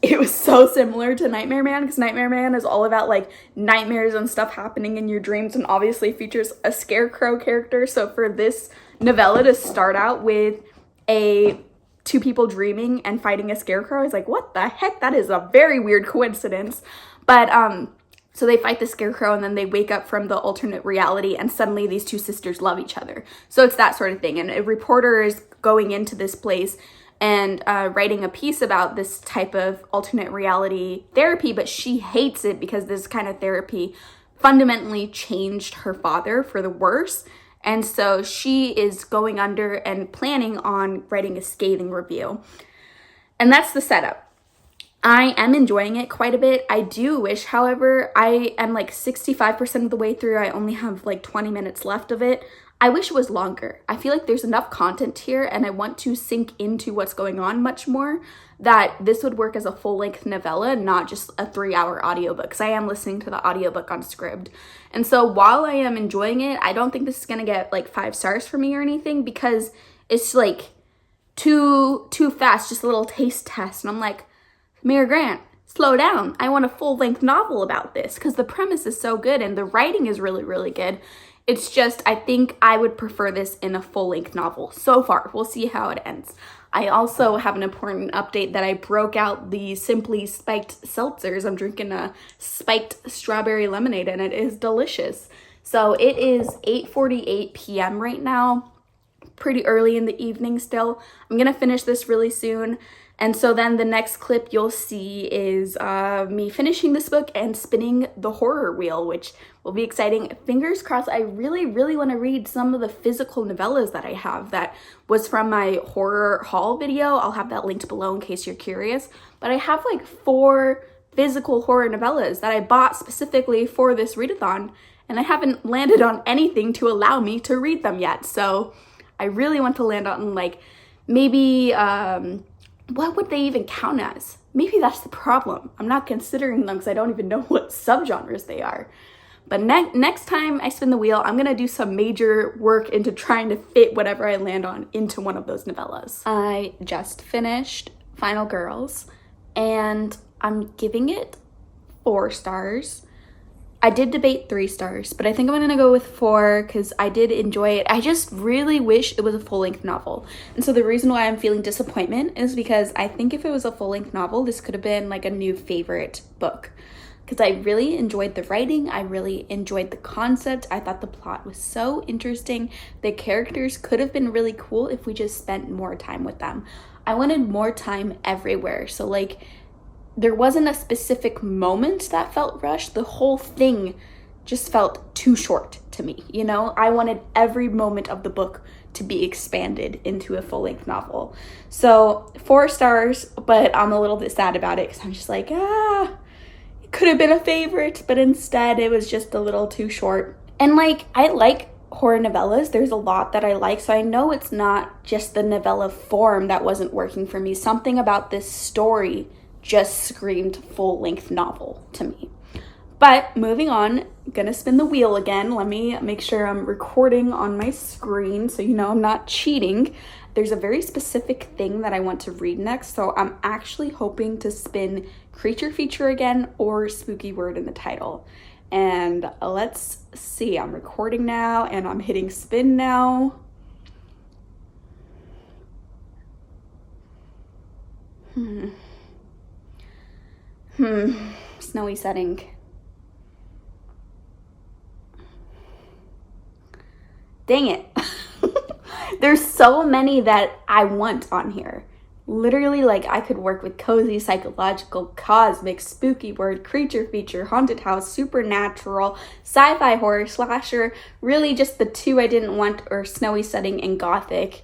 Speaker 1: it was so similar to Nightmare Man, because Nightmare Man is all about like nightmares and stuff happening in your dreams, and obviously features a scarecrow character. So for this novella to start out with two people dreaming and fighting a scarecrow, I was like, what the heck? That is a very weird coincidence. But so they fight the scarecrow, and then they wake up from the alternate reality, and suddenly these two sisters love each other. So it's that sort of thing. And a reporter is going into this place and writing a piece about this type of alternate reality therapy, but she hates it because this kind of therapy fundamentally changed her father for the worse. And so she is going under and planning on writing a scathing review. And that's the setup. I am enjoying it quite a bit. I do wish, however, I am like 65% of the way through. I only have like 20 minutes left of it. I wish it was longer. I feel like there's enough content here and I want to sink into what's going on much more, that this would work as a full-length novella, not just a 3-hour audiobook, because I am listening to the audiobook on Scribd. And so while I am enjoying it, I don't think this is gonna get like 5 stars for me or anything, because it's like too fast, just a little taste test. And I'm like, Mayor Grant, slow down. I want a full-length novel about this, because the premise is so good and the writing is really, really good. It's just, I think I would prefer this in a full-length novel so far. We'll see how it ends. I also have an important update that I broke out the Simply Spiked seltzers. I'm drinking a spiked strawberry lemonade and it is delicious. So it is 8:48 p.m. right now, pretty early in the evening still. I'm gonna finish this really soon. And so then the next clip you'll see is me finishing this book and spinning the horror wheel, which will be exciting. Fingers crossed. I really, really want to read some of the physical novellas that I have that was from my horror haul video. I'll have that linked below in case you're curious. But I have like 4 physical horror novellas that I bought specifically for this readathon, and I haven't landed on anything to allow me to read them yet. So I really want to land on like maybe what would they even count as? Maybe that's the problem. I'm not considering them because I don't even know what subgenres they are. But next time I spin the wheel, I'm gonna do some major work into trying to fit whatever I land on into one of those novellas. I just finished Final Girls and I'm giving it 4 stars. I did debate 3 stars, but I think I'm gonna go with 4 because I did enjoy it. I just really wish it was a full-length novel. And so the reason why I'm feeling disappointment is because I think if it was a full-length novel, this could have been like a new favorite book. Because I really enjoyed the writing, I really enjoyed the concept, I thought the plot was so interesting. The characters could have been really cool if we just spent more time with them. I wanted more time everywhere, so like, there wasn't a specific moment that felt rushed. The whole thing just felt too short to me, you know? I wanted every moment of the book to be expanded into a full-length novel. So 4 stars, but I'm a little bit sad about it because I'm just like, it could have been a favorite, but instead it was just a little too short. And like, I like horror novellas. There's a lot that I like, so I know it's not just the novella form that wasn't working for me. Something about this story just screamed full-length novel to me. But moving on, I'm gonna spin the wheel again. Let me make sure I'm recording on my screen so you know I'm not cheating. There's a very specific thing that I want to read next, so I'm actually hoping to spin creature feature again or spooky word in the title. And let's see, I'm recording now and I'm hitting spin now. Snowy setting. Dang it. There's so many that I want on here. Literally, like, I could work with cozy, psychological, cosmic, spooky word, creature feature, haunted house, supernatural, sci-fi horror, slasher. Really just the 2 I didn't want are snowy setting and gothic.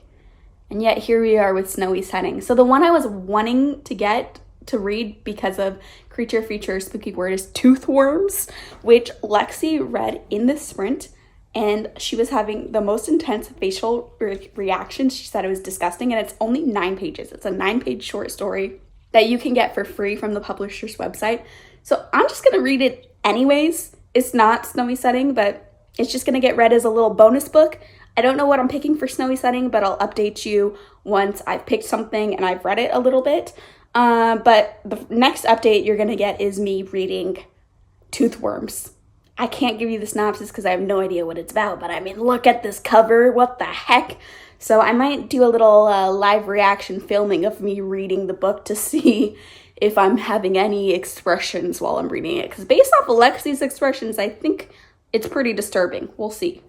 Speaker 1: And yet here we are with snowy setting. So the one I was wanting to get to read because of creature feature spooky word is Toothworms, which Lexi read in the sprint, and she was having the most intense facial reactions. She said it was disgusting, and it's only 9 pages. It's a 9-page short story that you can get for free from the publisher's website. So I'm just gonna read it anyways. It's not snowy setting, but it's just gonna get read as a little bonus book. I don't know what I'm picking for snowy setting, but I'll update you once I've picked something and I've read it a little bit. But the next update you're gonna get is me reading Toothworms. I can't give you the synopsis because I have no idea what it's about, but I mean, look at this cover, what the heck? So I might do a little live reaction filming of me reading the book to see if I'm having any expressions while I'm reading it, because based off Alexi's expressions, I think it's pretty disturbing. We'll see.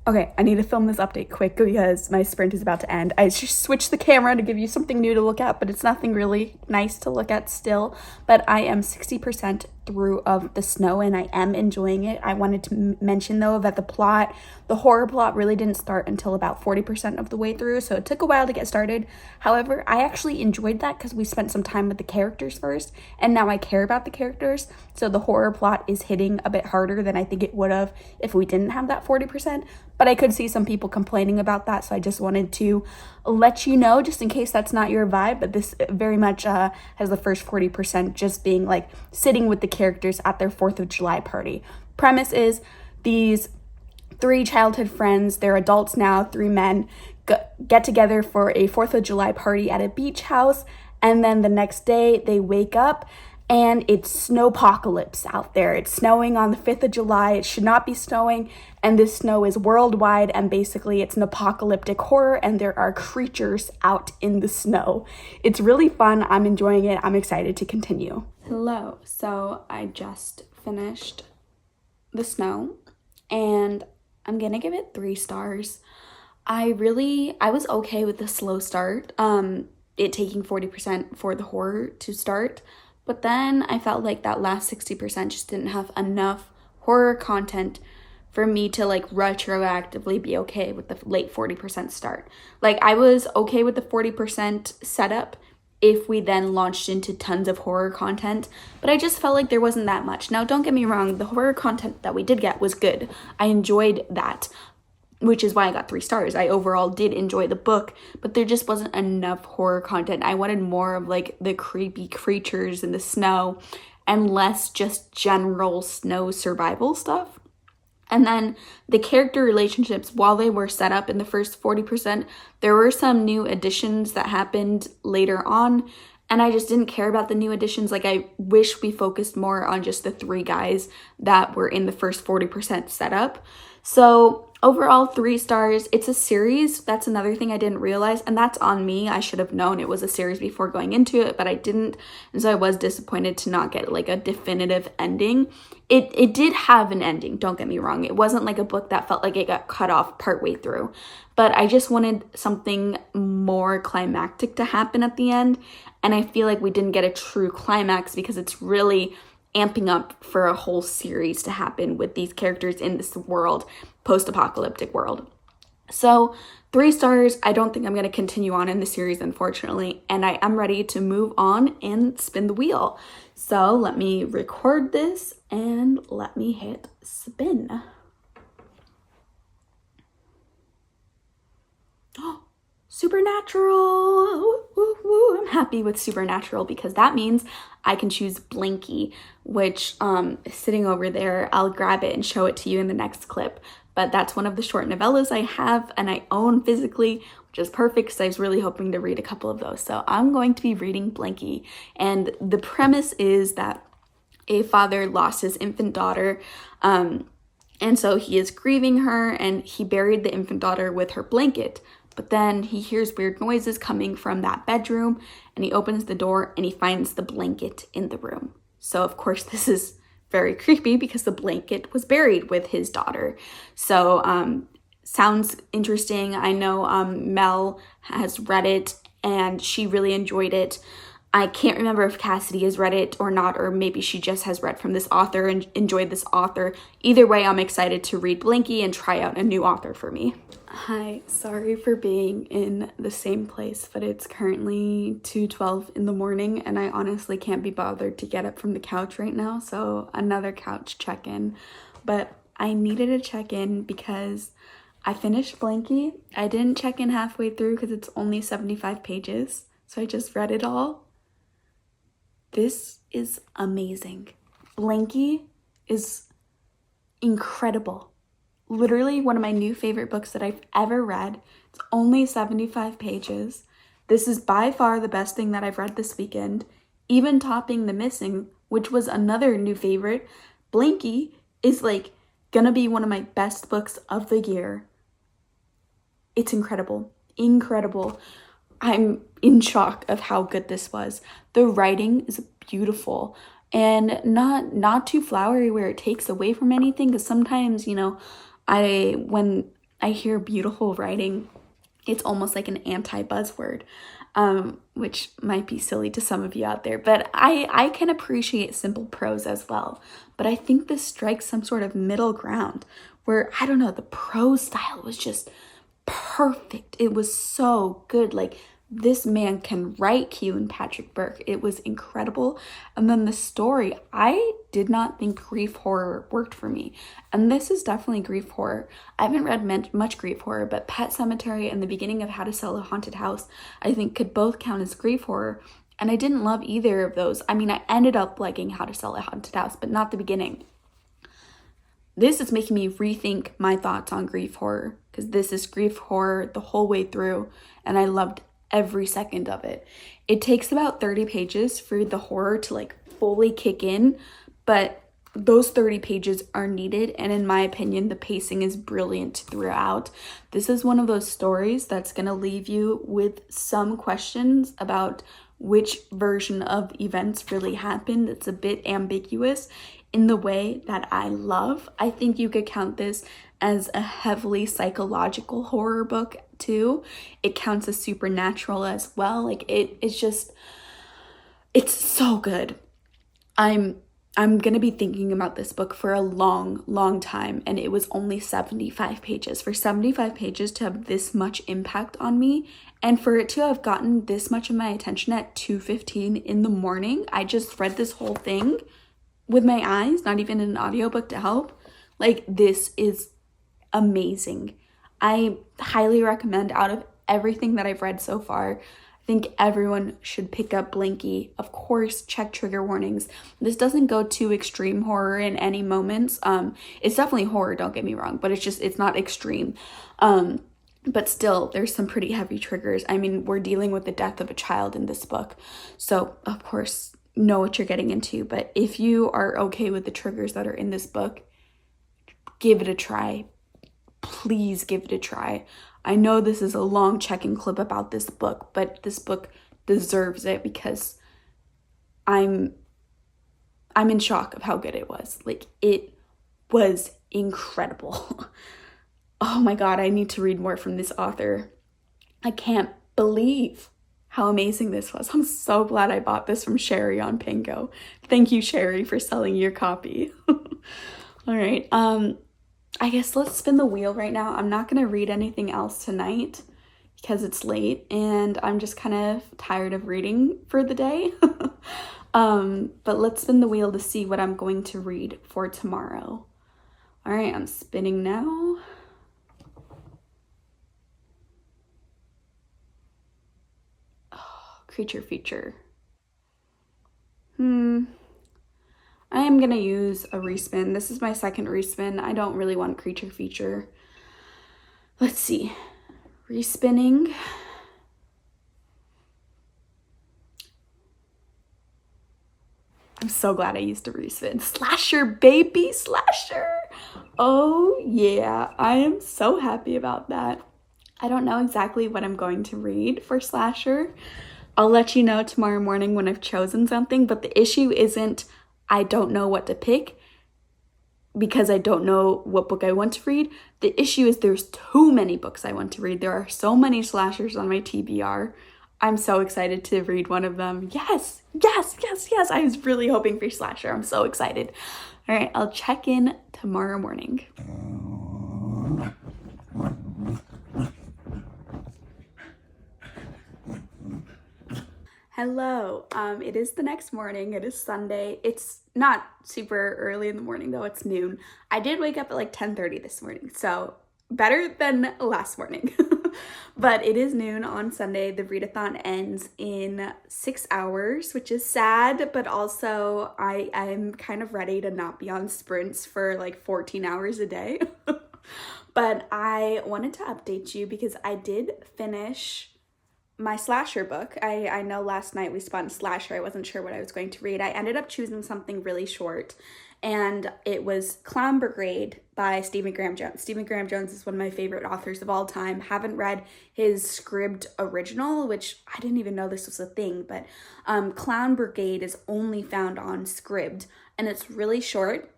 Speaker 1: Okay, I need to film this update quick because my sprint is about to end. I just switched the camera to give you something new to look at, but it's nothing really nice to look at still. But I am 60% through of the snow and I am enjoying it. I wanted to mention though that the horror plot really didn't start until about 40% of the way through, so it took a while to get started. However, I actually enjoyed that because we spent some time with the characters first, and now I care about the characters, so the horror plot is hitting a bit harder than I think it would have if we didn't have that 40%. But I could see some people complaining about that, so I just wanted to let you know, just in case that's not your vibe. But this very much has the first 40% just being like sitting with the characters at their 4th of July party. Premise is these 3 childhood friends, they're adults now, 3 men, get together for a 4th of July party at a beach house, and then the next day they wake up and it's snowpocalypse out there. It's snowing on the 5th of July. It should not be snowing, and this snow is worldwide, and basically it's an apocalyptic horror, and there are creatures out in the snow. It's really fun. I'm enjoying it. I'm excited to continue. Hello. So I just finished the snow, and I'm gonna give it 3 stars. I was okay with the slow start, it taking 40% for the horror to start. But then I felt like that last 60% just didn't have enough horror content for me to like retroactively be okay with the late 40% start. Like I was okay with the 40% setup if we then launched into tons of horror content, but I just felt like there wasn't that much. Now, don't get me wrong, the horror content that we did get was good. I enjoyed that, which is why I got 3 stars. I overall did enjoy the book, but there just wasn't enough horror content. I wanted more of like the creepy creatures in the snow and less just general snow survival stuff. And then the character relationships, while they were set up in the first 40%, there were some new additions that happened later on, and I just didn't care about the new additions. Like, I wish we focused more on just the 3 guys that were in the first 40% setup. So overall, 3 stars. It's a series. That's another thing I didn't realize, and that's on me. I should have known it was a series before going into it, but I didn't, and so I was disappointed to not get like a definitive ending. It did have an ending, don't get me wrong. It wasn't like a book that felt like it got cut off partway through, but I just wanted something more climactic to happen at the end, and I feel like we didn't get a true climax because it's really amping up for a whole series to happen with these characters in this world, post-apocalyptic world. So 3 stars. I don't think I'm going to continue on in the series, unfortunately, and I am ready to move on and spin the wheel. So let me record this and let me hit spin. Oh, Supernatural! Woo, woo, woo. I'm happy with Supernatural because that means I can choose Blankie, which is sitting over there. I'll grab it and show it to you in the next clip. But that's one of the short novellas I have and I own physically, which is perfect because I was really hoping to read a couple of those. So I'm going to be reading Blankie. And the premise is that a father lost his infant daughter, and so he is grieving her, and he buried the infant daughter with her blanket. But then he hears weird noises coming from that bedroom, and he opens the door and he finds the blanket in the room. So of course this is very creepy because the blanket was buried with his daughter. So sounds interesting. I know Mel has read it and she really enjoyed it. I can't remember if Cassidy has read it or not, or maybe she just has read from this author and enjoyed this author. Either way, I'm excited to read Blankie and try out a new author for me. Hi, sorry for being in the same place, but it's currently 2:12 in the morning and I honestly can't be bothered to get up from the couch right now, so another couch check-in. But I needed to check in because I finished Blankie. I didn't check in halfway through because it's only 75 pages, so I just read it all. This is amazing. Blankie is incredible. Literally one of my new favorite books that I've ever read. It's only 75 pages. This is by far the best thing that I've read this weekend, even topping The Missing, which was another new favorite. Blankie is like gonna be one of my best books of the year. It's incredible. Incredible. I'm in shock of how good this was. The writing is beautiful and not too flowery where it takes away from anything, because sometimes, you know, when I hear beautiful writing, it's almost like an anti-buzzword, which might be silly to some of you out there, but I can appreciate simple prose as well. But I think this strikes some sort of middle ground where, I don't know, the prose style was just perfect. It was so good. Like, this man can write, Keelan Patrick Burke. It was incredible. And then the story, I did not think grief horror worked for me. And this is definitely grief horror. I haven't read much grief horror, but Pet Sematary and the beginning of How to Sell a Haunted House, I think could both count as grief horror. And I didn't love either of those. I mean, I ended up liking How to Sell a Haunted House, but not the beginning. This is making me rethink my thoughts on grief horror, because this is grief horror the whole way through, and I loved every second of it. It takes about 30 pages for the horror to like fully kick in, but those 30 pages are needed, and in my opinion, the pacing is brilliant throughout. This is one of those stories that's going to leave you with some questions about which version of events really happened. It's a bit ambiguous in the way that I love. I think you could count this as a heavily psychological horror book too. It counts as supernatural as well. Like, it's just, it's so good. I'm gonna be thinking about this book for a long time, and it was only 75 pages. For 75 pages to have this much impact on me, and for it to have gotten this much of my attention at 2:15 in the morning, I just read this whole thing with my eyes, not even an audiobook to help. Like, this is amazing. I highly recommend, out of everything that I've read so far, I think everyone should pick up Blankie. Of course, check trigger warnings. This doesn't go to extreme horror in any moments. It's definitely horror, don't get me wrong, but it's not extreme. But still, there's some pretty heavy triggers. I mean, we're dealing with the death of a child in this book. So, of course, know what you're getting into. But if you are okay with the triggers that are in this book, give it a try. Please give it a try. I know this is a long check-in clip about this book, but this book deserves it because I'm in shock of how good it was. Like, it was incredible. Oh my God, I need to read more from this author. I can't believe how amazing this was. I'm so glad I bought this from Sherry on Pingo. Thank you, Sherry, for selling your copy. All right, I guess let's spin the wheel right now. I'm not going to read anything else tonight because it's late and I'm just kind of tired of reading for the day. But let's spin the wheel to see what I'm going to read for tomorrow. All right, I'm spinning now. Oh, creature feature. I am going to use a respin. This is my second respin. I don't really want creature feature. Let's see. Respinning. I'm so glad I used a respin. Slasher, baby, slasher. Oh yeah, I am so happy about that. I don't know exactly what I'm going to read for slasher. I'll let you know tomorrow morning when I've chosen something, but the issue isn't I don't know what to pick because I don't know what book I want to read. The issue is there's too many books I want to read. There are so many slashers on my TBR. I'm so excited to read one of them. Yes. I was really hoping for slasher. I'm so excited. All right, I'll check in tomorrow morning. Hello, it is the next morning. It is Sunday. It's not super early in the morning though, it's noon. I did wake up at like 10:30 this morning, so better than last morning. But it is noon on Sunday. The readathon ends in 6 hours, which is sad, but also I'm kind of ready to not be on sprints for like 14 hours a day. But I wanted to update you because I did finish my slasher book. I know last night we spun slasher. I wasn't sure what I was going to read. I ended up choosing something really short, and it was Clown Brigade by Stephen Graham Jones. Stephen Graham Jones is one of my favorite authors of all time. Haven't read his Scribd original, which I didn't even know this was a thing, but Clown Brigade is only found on Scribd, and it's really short.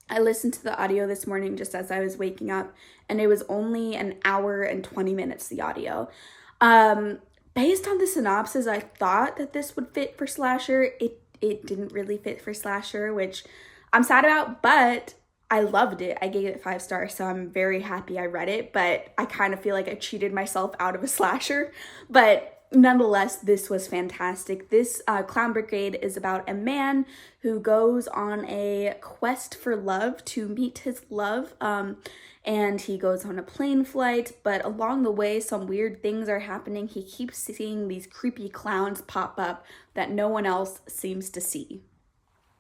Speaker 1: I listened to the audio this morning just as I was waking up, and it was only an hour and 20 minutes, the audio. Based on the synopsis, I thought that this would fit for slasher. It didn't really fit for slasher, which I'm sad about, but I loved it. I gave it 5 stars, so I'm very happy I read it, but I kind of feel like I cheated myself out of a slasher. But nonetheless, this was fantastic. This Clown Brigade is about a man who goes on a quest for love to meet his love, and he goes on a plane flight, but along the way, some weird things are happening. He keeps seeing these creepy clowns pop up that no one else seems to see.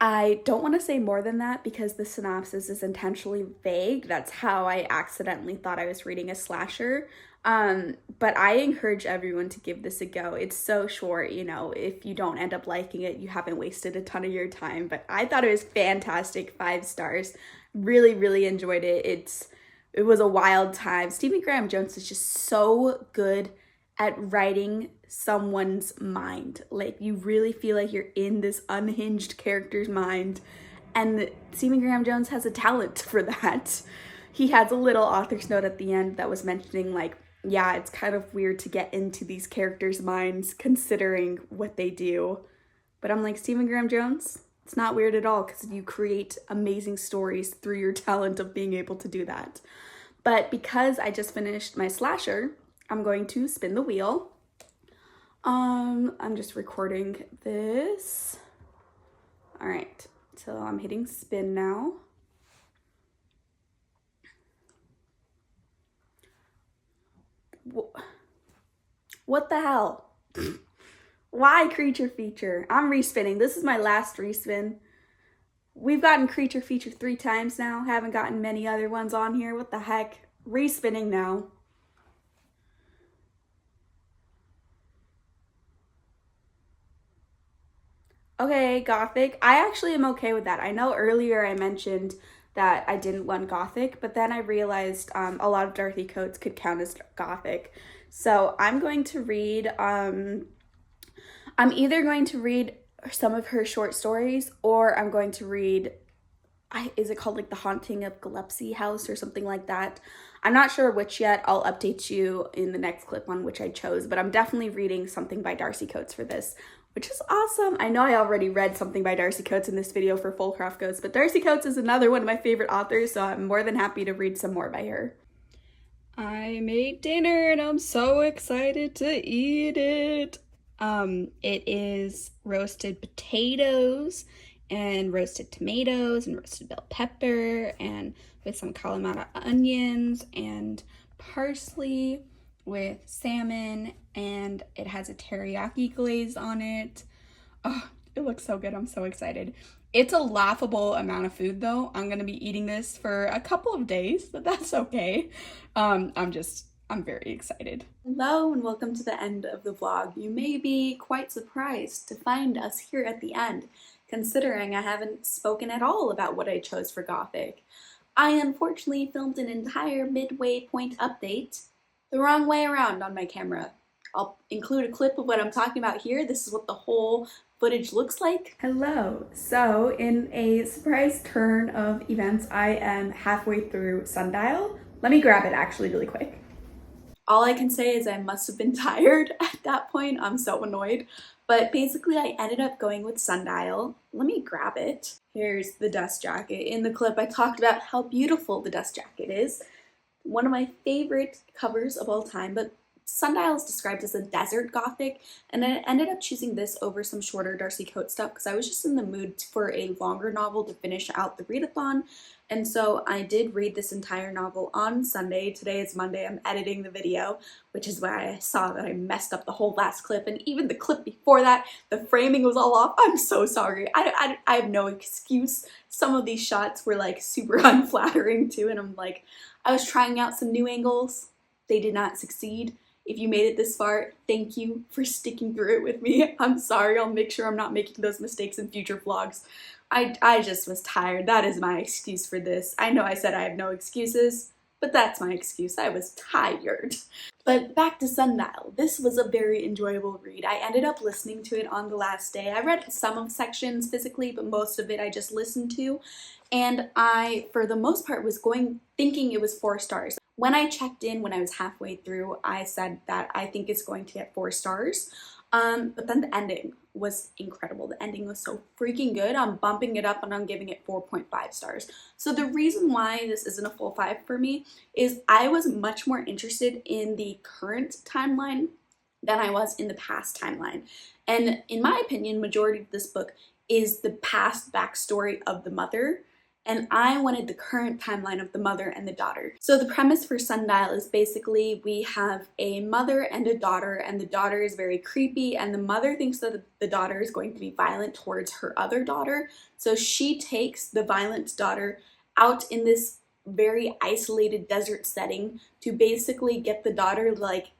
Speaker 1: I don't want to say more than that because the synopsis is intentionally vague. That's how I accidentally thought I was reading a slasher. But I encourage everyone to give this a go. It's so short, you know, if you don't end up liking it, you haven't wasted a ton of your time. But I thought it was fantastic, 5 stars. Really, really enjoyed it. It was a wild time. Stephen Graham Jones is just so good at writing someone's mind. Like, you really feel like you're in this unhinged character's mind, and Stephen Graham Jones has a talent for that. He has a little author's note at the end that was mentioning, like, yeah, it's kind of weird to get into these characters' minds considering what they do. But I'm like, Stephen Graham Jones, it's not weird at all because you create amazing stories through your talent of being able to do that. But because I just finished my slasher, I'm going to spin the wheel. I'm just recording this. All right, so I'm hitting spin now. What the hell? Why creature feature? I'm respinning. This is my last respin. We've gotten creature feature 3 times now. Haven't gotten many other ones on here. What the heck? Respinning now. Okay, Gothic. I actually am okay with that. I know earlier I mentioned that I didn't want Gothic, but then I realized a lot of Dorothy Coates could count as Gothic. So I'm going to read, I'm either going to read some of her short stories, or I'm going to read, is it called like The Haunting of Gillespie House or something like that? I'm not sure which yet. I'll update you in the next clip on which I chose, but I'm definitely reading something by Darcy Coates for this, which is awesome. I know I already read something by Darcy Coates in this video for Fullcroft Ghosts, but Darcy Coates is another one of my favorite authors, so I'm more than happy to read some more by her. I made dinner and I'm so excited to eat it. It is roasted potatoes and roasted tomatoes and roasted bell pepper and with some Kalamata onions and parsley with salmon, and it has a teriyaki glaze on it. Oh, it looks so good. I'm so excited. It's a laughable amount of food though. I'm gonna be eating this for a couple of days, but that's okay. I'm very excited. Hello and welcome to the end of the vlog. You may be quite surprised to find us here at the end, considering I haven't spoken at all about what I chose for Gothic. I unfortunately filmed an entire midway point update the wrong way around on my camera. I'll include a clip of what I'm talking about here. This is what the whole footage looks like. Hello. So in a surprise turn of events, I am halfway through Sundial. Let me grab it actually really quick. All I can say is I must have been tired at that point. I'm so annoyed. But basically I ended up going with Sundial. Let me grab it. Here's the dust jacket. In the clip I talked about how beautiful the dust jacket is. One of my favorite covers of all time, but Sundial is described as a desert Gothic, and I ended up choosing this over some shorter Darcy Coates stuff because I was just in the mood for a longer novel to finish out the readathon, and so I did read this entire novel on Sunday. Today is Monday. I'm editing the video, which is why I saw that I messed up the whole last clip, and even the clip before that, the framing was all off. I'm so sorry. I have no excuse. Some of these shots were like super unflattering too, and I'm like, I was trying out some new angles. They did not succeed. If you made it this far, thank you for sticking through it with me. I'm sorry. I'll make sure I'm not making those mistakes in future vlogs. I just was tired. That is my excuse for this. I know I said I have no excuses, but that's my excuse. I was tired. But back to Sundial. This was a very enjoyable read. I ended up listening to it on the last day. I read some of sections physically, but most of it I just listened to. And I, for the most part, was thinking it was 4 stars. When I checked in, when I was halfway through, I said that I think it's going to get 4 stars. But then the ending was incredible. The ending was so freaking good. I'm bumping it up and I'm giving it 4.5 stars. So the reason why this isn't a full 5 for me is I was much more interested in the current timeline than I was in the past timeline. And in my opinion, majority of this book is the past backstory of the mother. And I wanted the current timeline of the mother and the daughter. So the premise for Sundial is basically we have a mother and a daughter, and the daughter is very creepy, and the mother thinks that the daughter is going to be violent towards her other daughter. So she takes the violent daughter out in this very isolated desert setting to basically get the daughter like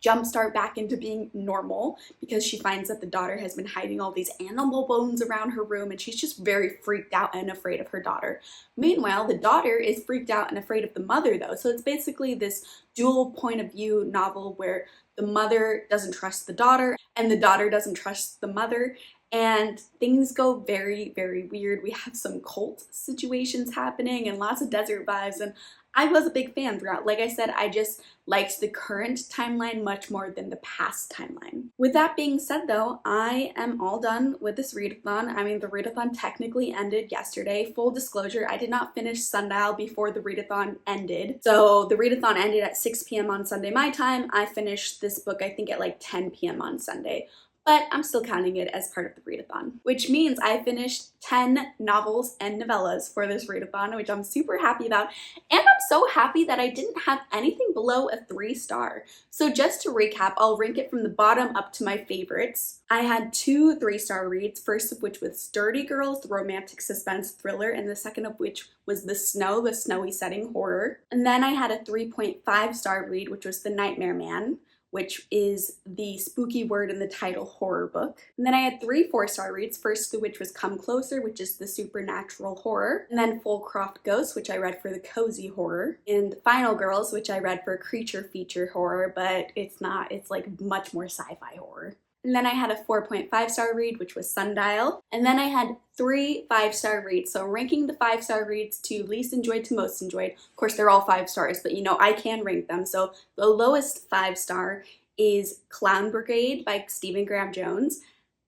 Speaker 1: jumpstart back into being normal, because she finds that the daughter has been hiding all these animal bones around her room and she's just very freaked out and afraid of her daughter. Meanwhile, the daughter is freaked out and afraid of the mother though, so it's basically this dual point of view novel where the mother doesn't trust the daughter and the daughter doesn't trust the mother, and things go very, very weird. We have some cult situations happening and lots of desert vibes, and I was a big fan throughout. Like I said, I just liked the current timeline much more than the past timeline. With that being said though, I am all done with this readathon. I mean, the readathon technically ended yesterday. Full disclosure, I did not finish Sundial before the readathon ended. So the readathon ended at 6 p.m. on Sunday my time. I finished this book I think at like 10 p.m. on Sunday. But I'm still counting it as part of the readathon, which means I finished 10 novels and novellas for this readathon, which I'm super happy about. And I'm so happy that I didn't have anything below a 3-star. So just to recap, I'll rank it from the bottom up to my favorites. I had 2 3-star reads, first of which was Sturdy Girls, the romantic suspense thriller, and the second of which was The Snow, the snowy setting horror. And then I had a 3.5-star read, which was The Nightmare Man, which is the spooky word in the title horror book. And then I had 3 4-star reads, first of which was Come Closer, which is the supernatural horror, and then Fullcroft Ghosts, which I read for the cozy horror, and Final Girls, which I read for creature feature horror, but it's not, it's like much more sci-fi horror. And then I had a 4.5-star read, which was Sundial. And then I had 3 5-star reads. So ranking the 5-star reads to least enjoyed to most enjoyed. Of course, they're all 5 stars, but you know, I can rank them. So the lowest 5-star is Clown Brigade by Stephen Graham Jones,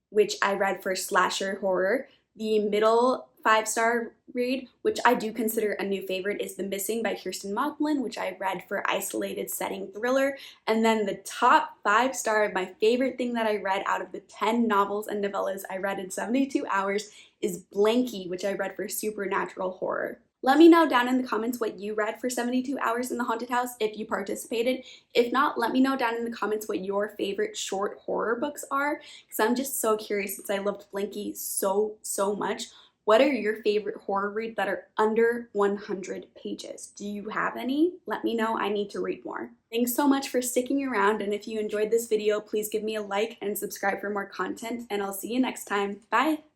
Speaker 1: which I read for slasher horror. The middle 5-star read, which I do consider a new favorite, is The Missing by Kirsten Macklin, which I read for isolated setting thriller. And then the top 5-star, my favorite thing that I read out of the 10 novels and novellas I read in 72 hours is Blankie, which I read for supernatural horror. Let me know down in the comments what you read for 72 hours in the haunted house if you participated. If not, let me know down in the comments what your favorite short horror books are, because I'm just so curious since I loved Blankie so much. What are your favorite horror reads that are under 100 pages? Do you have any? Let me know. I need to read more. Thanks so much for sticking around, and if you enjoyed this video, please give me a like and subscribe for more content, and I'll see you next time. Bye!